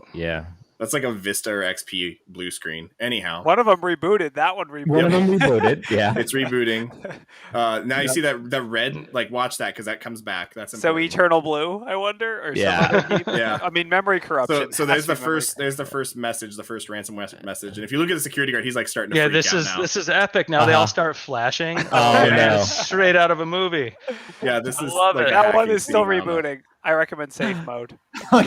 like a Vista or XP blue screen. Anyhow, One of them rebooted. That one rebooted. One of them rebooted. Yeah, it's rebooting. Now you see that the red, like, watch that, because that comes back. That's so important. Eternal Blue, I wonder, or some other heap? Yeah. I mean, memory corruption. So there's the first message, the first ransomware message, and if you look at the security guard, he's like starting to freak this out is now. this is epic. Now they all start flashing. No. Straight out of a movie. Yeah, this is. love like it. a That one hacking is still scene on that. rebooting. I recommend safe mode. I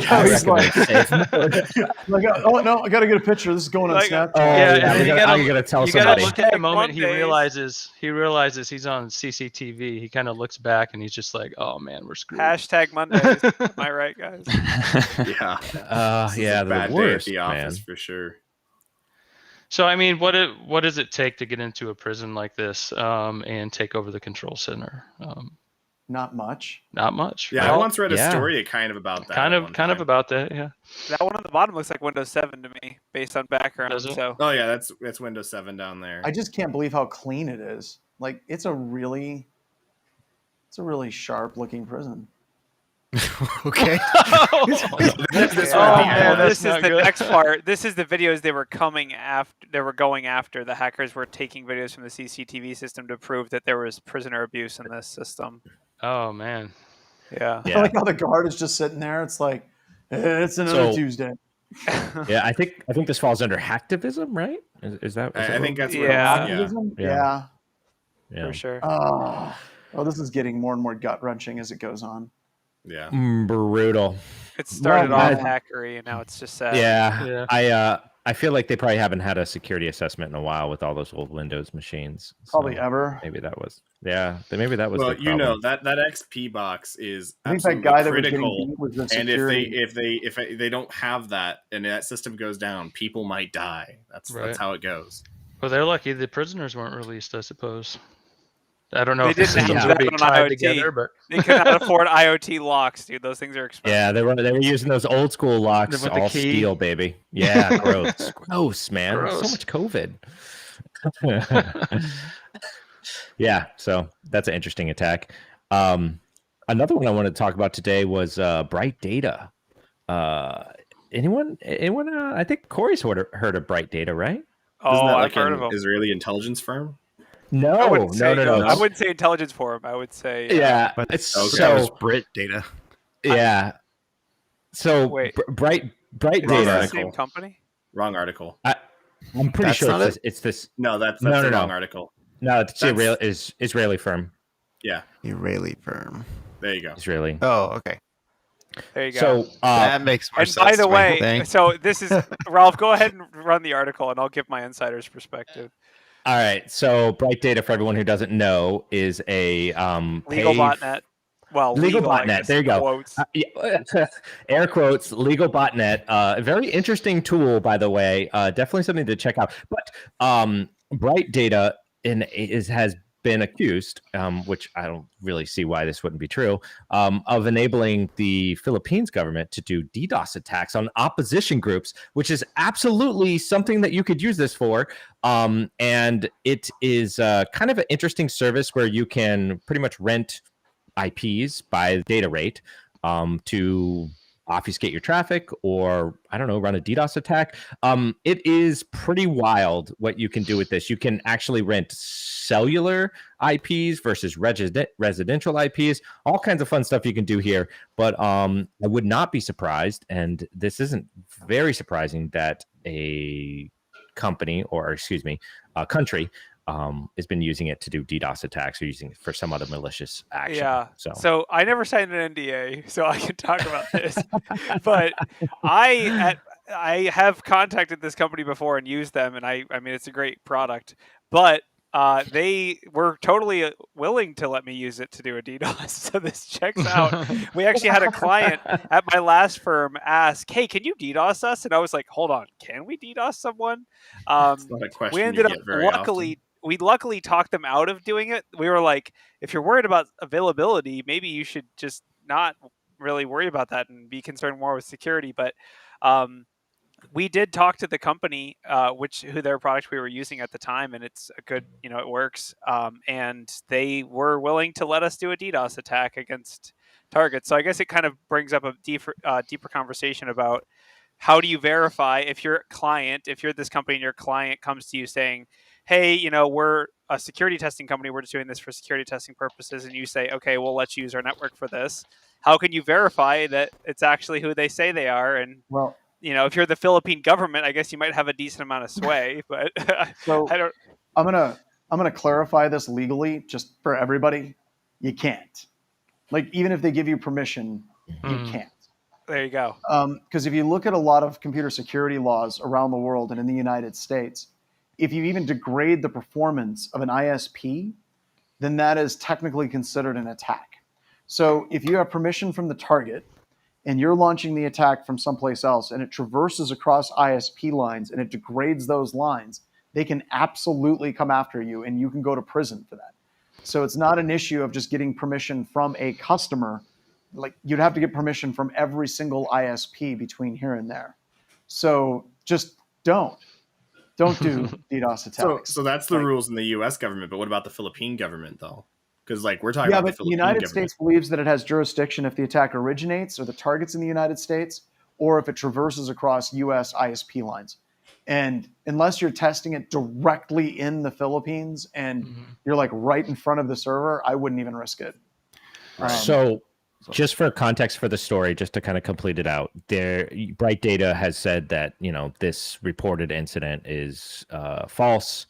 gotta get a picture. This is going on Snapchat. And you gotta tell you somebody. gotta look at the moment he Mondays. realizes he's on CCTV. He kind of looks back and he's just like, "Oh man, we're screwed." Hashtag Mondays. Am I right, guys? Yeah. Yeah, they're Bad the day at worst, the office man. for sure. So I mean, what does it take to get into a prison like this and take over the control center? Not much. Not much. Yeah, right? I once read a story kind of about that. Kind of about that. Yeah. That one on the bottom looks like Windows 7 to me, based on background. Does it? So Oh yeah, that's Windows 7 down there. I just can't believe how clean it is. Like, it's a really It's a really sharp-looking prison. Okay. This This is not the good. next part. This is the videos they were coming after. They were going after. The hackers were taking videos from the CCTV system to prove that there was prisoner abuse in this system. Oh man. Yeah. I like how the guard is just sitting there. It's like, it's another Tuesday. Yeah, I think this falls under hacktivism, right? Is that? I think that's what Yeah. Yeah. For sure. Oh, this is getting more and more gut-wrenching as it goes on. Yeah. Brutal. It started Well, off hackery, and now it's just sad. Yeah. I feel like they probably haven't had a security assessment in a while with all those old Windows machines. Probably ever. Maybe that was. Yeah, maybe that was. Well, the problem. that XP box is I think that absolutely guy that critical. was getting beat was the And security. if they don't have that and that system goes down, people might die. That's how it goes. Well, they're lucky the prisoners weren't released, I suppose. I don't know They if the didn't systems have would be that on tied IoT. together, but They could not afford IoT locks, dude. Those things are expensive. Yeah, they were using those old school locks, With the all key. steel, baby. Yeah, gross, man. Gross. So much COVID. Yeah, so that's an interesting attack. Another one I wanted to talk about today was Bright Data. Anyone? I think Corey's heard of Bright Data, right? Isn't that I've like heard an of them. Israeli intelligence firm? No. I It's- wouldn't say intelligence forum. I would say Yeah, But it's that was so Brit data. yeah. So Wait. Bright Wrong Is it Data. the article. same company? Wrong article. I'm pretty That's sure not it's this. No, that's No, the no. wrong article. No, it's That's- Israeli firm. Yeah, Israeli firm. there you go. Israeli. Oh, okay. There you go. So That makes more and sense. by the to me. way, Thanks. so this is Ralph. Go ahead and run the article, and I'll give my insider's perspective. all right. So Bright Data, for everyone who doesn't know, is a Legal paid- botnet. Well, Legal I botnet. guess, There you go. quotes. Air quotes, legal botnet. A very interesting tool, by the way. Definitely something to check out. But Bright Data has been accused, which I don't really see why this wouldn't be true, of enabling the Philippines government to do DDoS attacks on opposition groups, which is absolutely something that you could use this for. And it is kind of an interesting service where you can pretty much rent IPs by the data rate to obfuscate your traffic or, I don't know, run a DDoS attack. It is pretty wild what you can do with this. You can actually rent cellular IPs versus residential IPs, all kinds of fun stuff you can do here. But I would not be surprised, and this isn't very surprising, that a company, or excuse me, a country has been using it to do DDoS attacks or using it for some other malicious action. Yeah. So I never signed an NDA, so I can talk about this. But I have contacted this company before and used them, and I mean it's a great product. But they were totally willing to let me use it to do a DDoS. So this checks out. We actually had a client at my last firm ask, "Hey, can you DDoS us?" And I was like, "Hold on, can we DDoS someone?" It's not a question We you ended up get very often. we luckily talked them out of doing it. We were like, if you're worried about availability, maybe you should just not really worry about that and be concerned more with security. But we did talk to the company, who their product we were using at the time, and it's a good, it works. And they were willing to let us do a DDoS attack against targets. So I guess it kind of brings up a deeper conversation about how do you verify if you're this company and your client comes to you saying, hey, we're a security testing company, we're just doing this for security testing purposes, and you say, okay, we'll let you use our network for this. How can you verify that it's actually who they say they are? And Well, if you're the Philippine government, I guess you might have a decent amount of sway, but so I don't. I'm gonna clarify this legally just for everybody. You can't. Like, even if they give you permission, you can't. There you go. Because if you look at a lot of computer security laws around the world and in the United States, if you even degrade the performance of an ISP, then that is technically considered an attack. So if you have permission from the target and you're launching the attack from someplace else and it traverses across ISP lines and it degrades those lines, they can absolutely come after you and you can go to prison for that. So it's not an issue of just getting permission from a customer. Like, you'd have to get permission from every single ISP between here and there. So just don't do DDoS attacks. So that's the rules in the U.S. government, but what about the Philippine government, though? because like we're talking Yeah, about but the United States believes that it has jurisdiction if the attack originates or the target's in the United States, or if it traverses across U.S. ISP lines. And unless you're testing it directly in the Philippines and you're like right in front of the server, I wouldn't even risk it. So just for context for the story, just to kind of complete it out, Bright Data has said that, you know, this reported incident is false,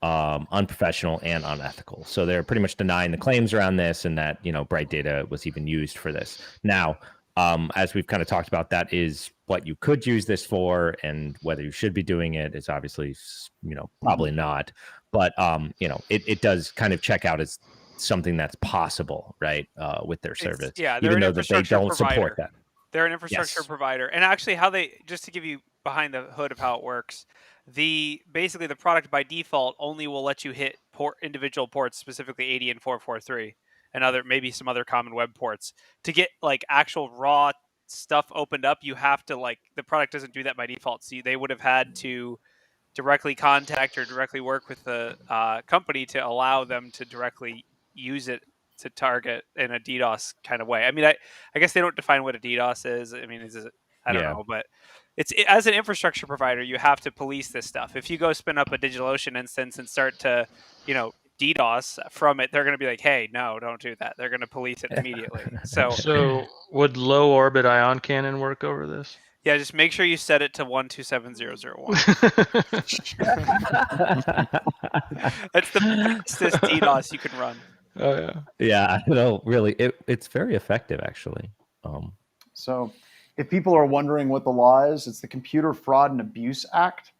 unprofessional, and unethical. So they're pretty much denying the claims around this and that, you know, Bright Data was even used for this. Now, as we've kind of talked about, that is what you could use this for, and whether you should be doing it is obviously, you know, probably not. But, you know, it does kind of check out as something that's possible, right? With their service, even though that they don't support that. They're an infrastructure provider, and actually, just to give you behind the hood of how it works, basically the product by default only will let you hit individual ports, specifically 80 and 443, and maybe some other common web ports. To get like actual raw stuff opened up, you have to the product doesn't do that by default. So they would have had to directly contact or directly work with the company to allow them to directly use it to target in a DDoS kind of way. I mean, I guess they don't define what a DDoS is. I mean, I don't know, but as an infrastructure provider, you have to police this stuff. If you go spin up a DigitalOcean instance and start to, you know, DDoS from it, they're going to be like, hey, no, don't do that. They're going to police it immediately. So would low orbit ion cannon work over this? Yeah, just make sure you set it to 127.0.0.1. That's the fastest DDoS you can run. Oh yeah. Yeah, no, really, it's very effective actually. So, if people are wondering what the law is, it's the Computer Fraud and Abuse Act,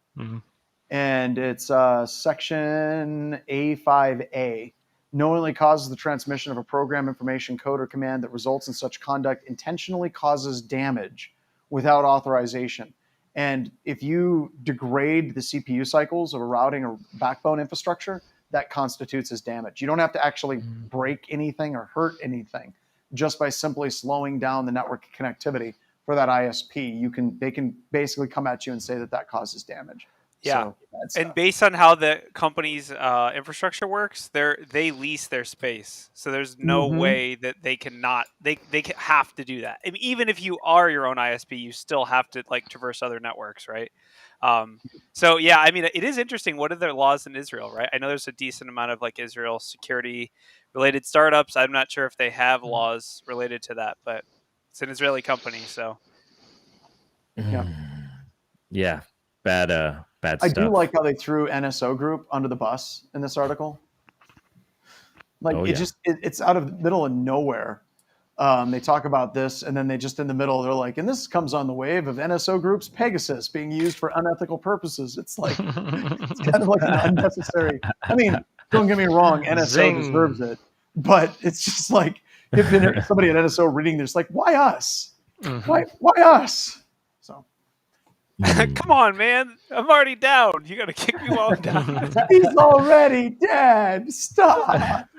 and it's Section A5A. Knowingly causes the transmission of a program, information, code, or command that results in such conduct intentionally causes damage without authorization. And if you degrade the CPU cycles of a routing or backbone infrastructure, that constitutes as damage. You don't have to actually break anything or hurt anything. Just by simply slowing down the network connectivity for that ISP, they can basically come at you and say that causes damage. Yeah, so and based on how the company's infrastructure works, they lease their space, so there's no way that they have to do that. I mean, even if you are your own ISP, you still have to traverse other networks, right? So yeah, I mean, it is interesting. What are their laws in Israel, right? I know there's a decent amount of Israel security related startups. I'm not sure if they have laws related to that, but it's an Israeli company, so yeah, bad I stuff. do like how they threw NSO Group under the bus in this article. It's out of the middle of nowhere. They talk about this, and then they just in the middle, they're like, and this comes on the wave of NSO Group's Pegasus being used for unethical purposes. It's like, it's kind of like an unnecessary. I mean, don't get me wrong, NSO deserves it, but it's just like, if somebody at NSO reading this, like, why us? Why us? So. Come on, man. I'm already down. You got to kick me while I'm down. He's already dead. Stop.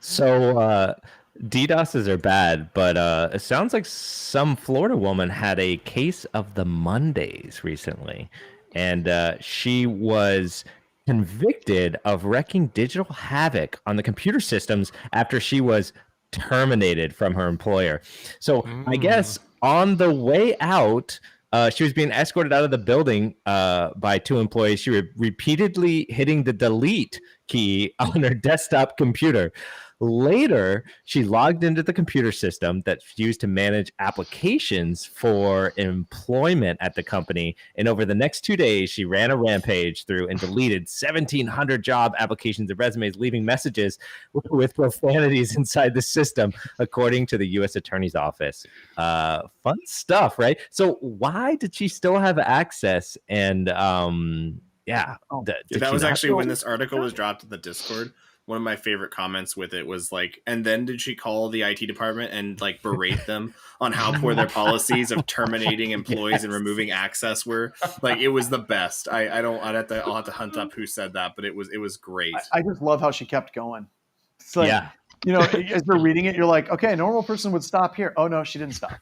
So, DDoSes are bad, but it sounds like some Florida woman had a case of the Mondays recently, and she was convicted of wreaking digital havoc on the computer systems after she was terminated from her employer. So I guess on the way out, she was being escorted out of the building by two employees. She was repeatedly hitting the delete key on her desktop computer. Later, she logged into the computer system that's used to manage applications for employment at the company. And over the next 2 days, she ran a rampage through and deleted 1,700 job applications and resumes, leaving messages with profanities inside the system, according to the U.S. Attorney's Office. Fun stuff, right? So why did she still have access? And that was actually when this article was dropped in the Discord. One of my favorite comments with it was like, and then did she call the IT department and berate them on how poor their policies of terminating employees and removing access were? Like, it was the best. I'll have to hunt up who said that, but it was great. I just love how she kept going. It's like, as you're reading it, you're like, okay, a normal person would stop here. Oh no, she didn't stop.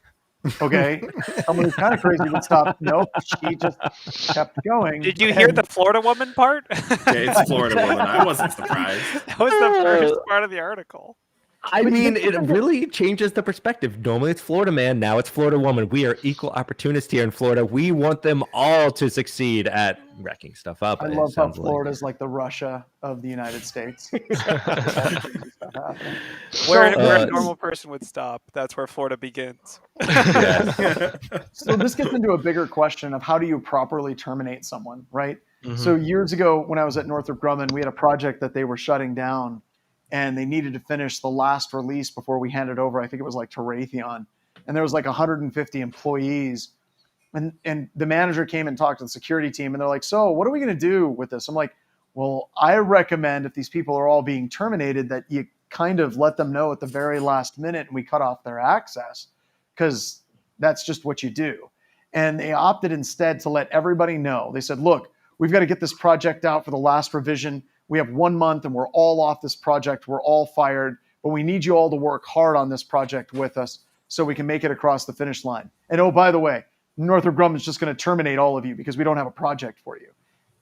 Okay, someone who's kind of crazy would stop. Nope, she just kept going. Did you hear the Florida woman part? Yeah, it's Florida woman. I wasn't surprised. That was the first part of the article. I mean, it really changes the perspective. Normally it's Florida man, now it's Florida woman. We are equal opportunists here in Florida. We want them all to succeed at wrecking stuff up. I love how Florida's like the Russia of the United States. Where a normal person would stop, that's where Florida begins. So this gets into a bigger question of how do you properly terminate someone, right? Mm-hmm. So years ago when I was at Northrop Grumman, we had a project that they were shutting down, and they needed to finish the last release before we handed over. I think it was like to Raytheon, and there was like 150 employees. And the manager came and talked to the security team, and they're like, so what are we going to do with this? I'm like, well, I recommend if these people are all being terminated that you kind of let them know at the very last minute and we cut off their access, because that's just what you do. And they opted instead to let everybody know. They said, look, we've got to get this project out for the last revision. We have 1 month and we're all off this project. We're all fired, but we need you all to work hard on this project with us so we can make it across the finish line. And oh, by the way, Northrop Grumman is just going to terminate all of you because we don't have a project for you.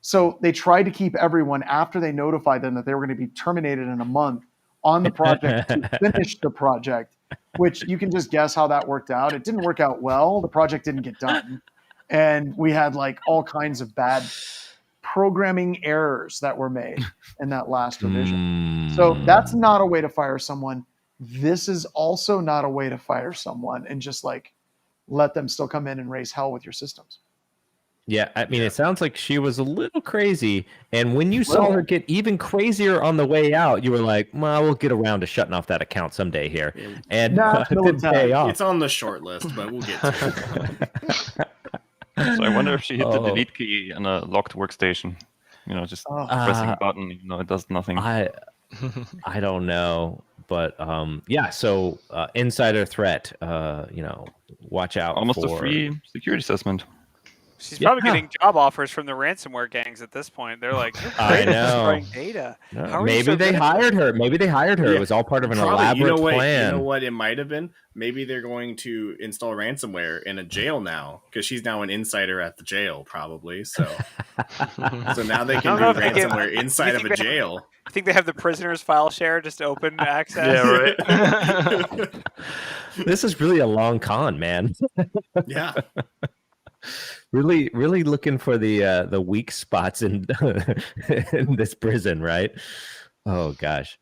So they tried to keep everyone, after they notified them that they were going to be terminated in a month, on the project to finish the project, which you can just guess how that worked out. It didn't work out well. The project didn't get done. And we had like all kinds of bad programming errors that were made in that last revision. So that's not a way to fire someone. This is also not a way to fire someone and just like let them still come in and raise hell with your systems. Yeah, I mean, it sounds like she was a little crazy. And when you saw her get even crazier on the way out, you were like, well, we'll get around to shutting off that account someday here. And it didn't pay off. It's on the short list, but we'll get to it. So I wonder if she hit the delete key on a locked workstation. You know, just pressing a button, even though it does nothing. I don't know. But yeah, so insider threat, watch out. Almost a free security assessment. She's probably getting job offers from the ransomware gangs at this point. They're like, I know. destroying data. Maybe they hired her. Maybe they hired her. Yeah. It was all part of an elaborate plan. You know what it might have been? Maybe they're going to install ransomware in a jail now because she's now an insider at the jail, probably. So now they can do ransomware inside of a jail. I think they have the prisoners file share just open access. Yeah, right. This is really a long con, man. Yeah. Really looking for the weak spots in in this prison, right? Oh gosh.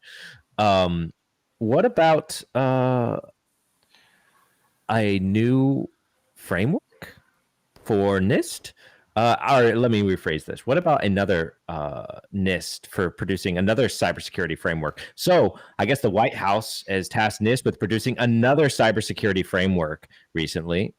What about a new framework for NIST? Or let me rephrase this. What about another NIST for producing another cybersecurity framework? So I guess the White House has tasked NIST with producing another cybersecurity framework recently.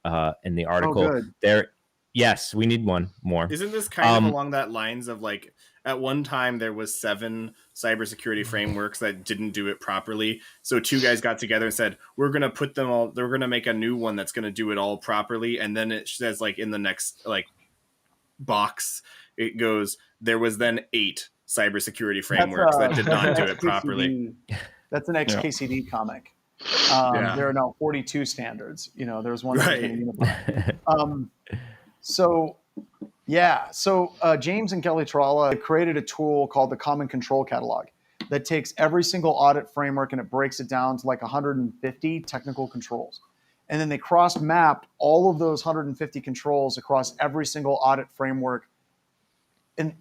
In the article there. Yes, we need one more. Isn't this kind of along that lines of like at one time there was 7 cybersecurity frameworks that didn't do it properly. So 2 guys got together and said, we're going to put them all, they're going to make a new one that's going to do it all properly. And then it says like in the next like box, it goes, there was then 8 cybersecurity frameworks that did not do it properly. That's an XKCD comic. There are now 42 standards. You know, there's one. Right. So James and Kelly Tralla created a tool called the Common Control Catalog that takes every single audit framework and it breaks it down to like 150 technical controls. And then they cross-mapped all of those 150 controls across every single audit framework in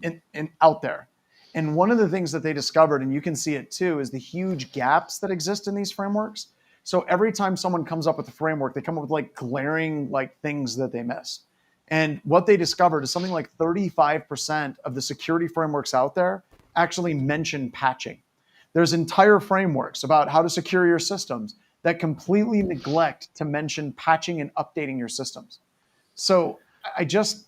out there. And one of the things that they discovered, and you can see it too, is the huge gaps that exist in these frameworks. So every time someone comes up with a framework, they come up with like glaring like things that they missed. And what they discovered is something like 35% of the security frameworks out there actually mention patching. There's entire frameworks about how to secure your systems that completely neglect to mention patching and updating your systems. So I just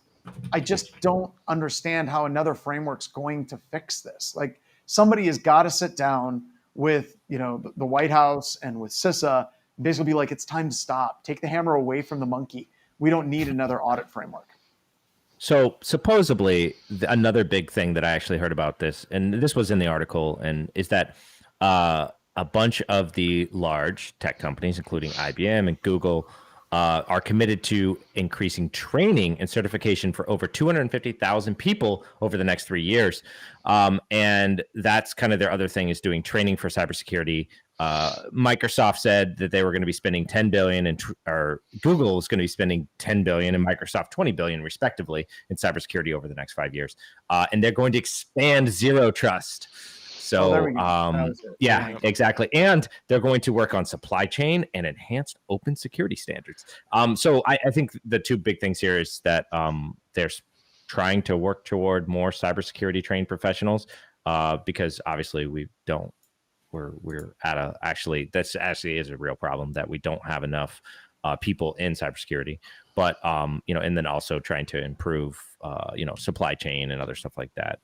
don't understand how another framework's going to fix this. Like somebody has got to sit down with, the White House and with CISA, and basically be like, it's time to stop. Take the hammer away from the monkey. We don't need another audit framework. So supposedly another big thing that I actually heard about this, and this was in the article, and is that a bunch of the large tech companies, including IBM and Google, are committed to increasing training and certification for over 250,000 people over the next 3 years. And that's kind of their other thing, is doing training for cybersecurity. Microsoft said that they were going to be spending 10 billion, and or Google is going to be spending 10 billion, and Microsoft 20 billion respectively in cybersecurity over the next 5 years. And they're going to expand zero trust. So, yeah, exactly. And they're going to work on supply chain and enhanced open security standards. So I think the two big things here is that they're trying to work toward more cybersecurity trained professionals, because obviously we're at a, that's actually is a real problem, that we don't have enough people in cybersecurity. But and then also trying to improve supply chain and other stuff like that.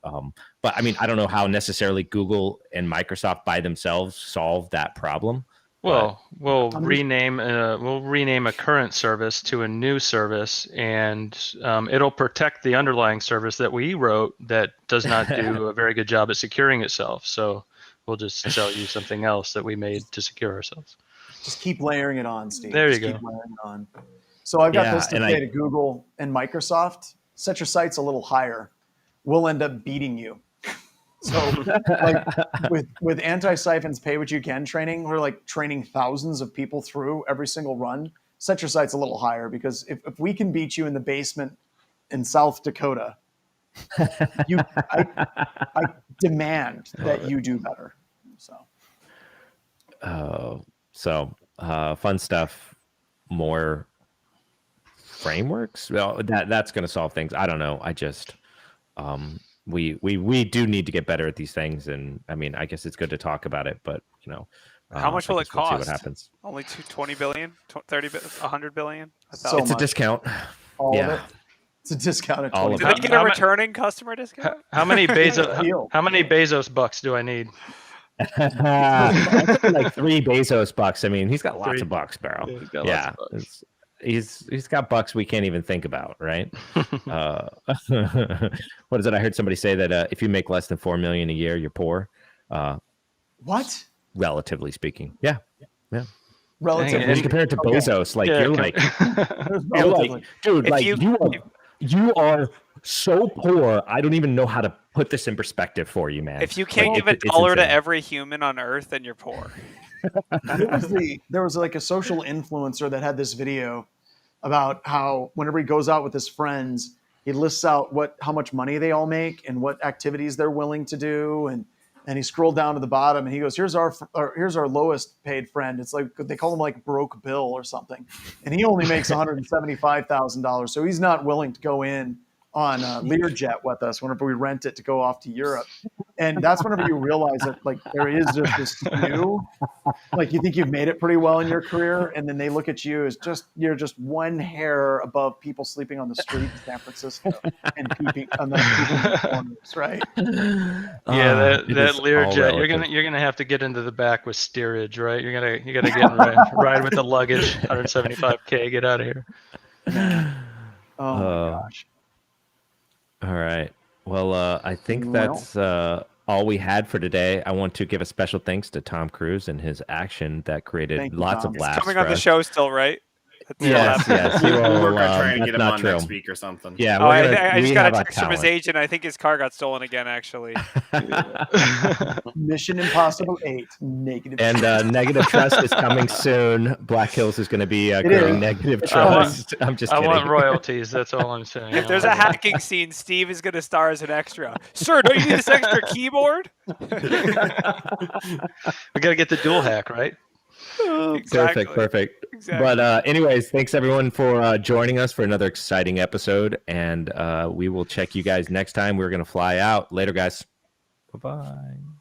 But I mean, I don't know how necessarily Google and Microsoft by themselves solve that problem. Well, we'll rename a current service to a new service, and it'll protect the underlying service that we wrote that does not do a very good job at securing itself. So we'll just sell you something else that we made to secure ourselves. Just keep layering it on, Steve. There you go. Keep layering it on. So I've got this to say to Google and Microsoft: set your sights a little higher. We'll end up beating you. So like with Antisyphon's Pay What You Can training, we're like training thousands of people through every single run. Set your sights a little higher, because if we can beat you in the basement in South Dakota, I demand that you do better. So fun stuff. More frameworks. Well, that's going to solve things. I don't know. I just we do need to get better at these things, and I mean, I guess it's good to talk about it, but how much will it cost? We'll see what happens. Only 20 billion, 30 100 billion. It's a discount. All of it. It's a discount at 20. Did they get a returning customer discount? How many Bezos bucks do I need? Like 3 Bezos bucks. I mean, he's got lots of bucks, Barrow. Yeah, he's got bucks we can't even think about, right? What is it? I heard somebody say that if you make less than 4 million a year, you're poor. What? Relatively speaking, yeah. Relatively, when you compare it to Bezos, you're like, dude, like you are so poor. I don't even know how to put this in perspective for you, man. If you can't give $1 to every human on Earth, then you're poor. There was like a social influencer that had this video about how whenever he goes out with his friends, he lists out how much money they all make and what activities they're willing to do, and he scrolled down to the bottom and he goes, here's our lowest paid friend. It's like they call him like Broke Bill or something, and he only makes $175,000, so he's not willing to go in on Learjet with us whenever we rent it to go off to Europe. And that's whenever you realize that like there is just this skew. Like you think you've made it pretty well in your career, and then they look at you as you're just one hair above people sleeping on the street in San Francisco and peeping on the corners, right? Yeah, that Learjet, you're gonna have to get into the back with steerage, right? You gotta get ride with the luggage, $175K, get out of here. Oh my gosh. All right. Well, I think that's all we had for today. I want to give a special thanks to Tom Cruise and his action that created lots of laughs. He's coming on the show still, right? Yes. We were trying to get him on next week or something. Yeah, I just got a text from his agent. I think his car got stolen again, actually. Mission Impossible 8. Negative. And Negative Trust is coming soon. Black Hills is going to be creating Negative Trust. I'm just kidding. I want royalties. That's all I'm saying. If there's a hacking scene, Steve is going to star as an extra. Sir, don't you need this extra keyboard? We got to get the dual hack, right? Exactly. Perfect. Exactly. But anyways, thanks everyone for joining us for another exciting episode, and we will check you guys next time. We're going to fly out. Later, guys. Bye-bye.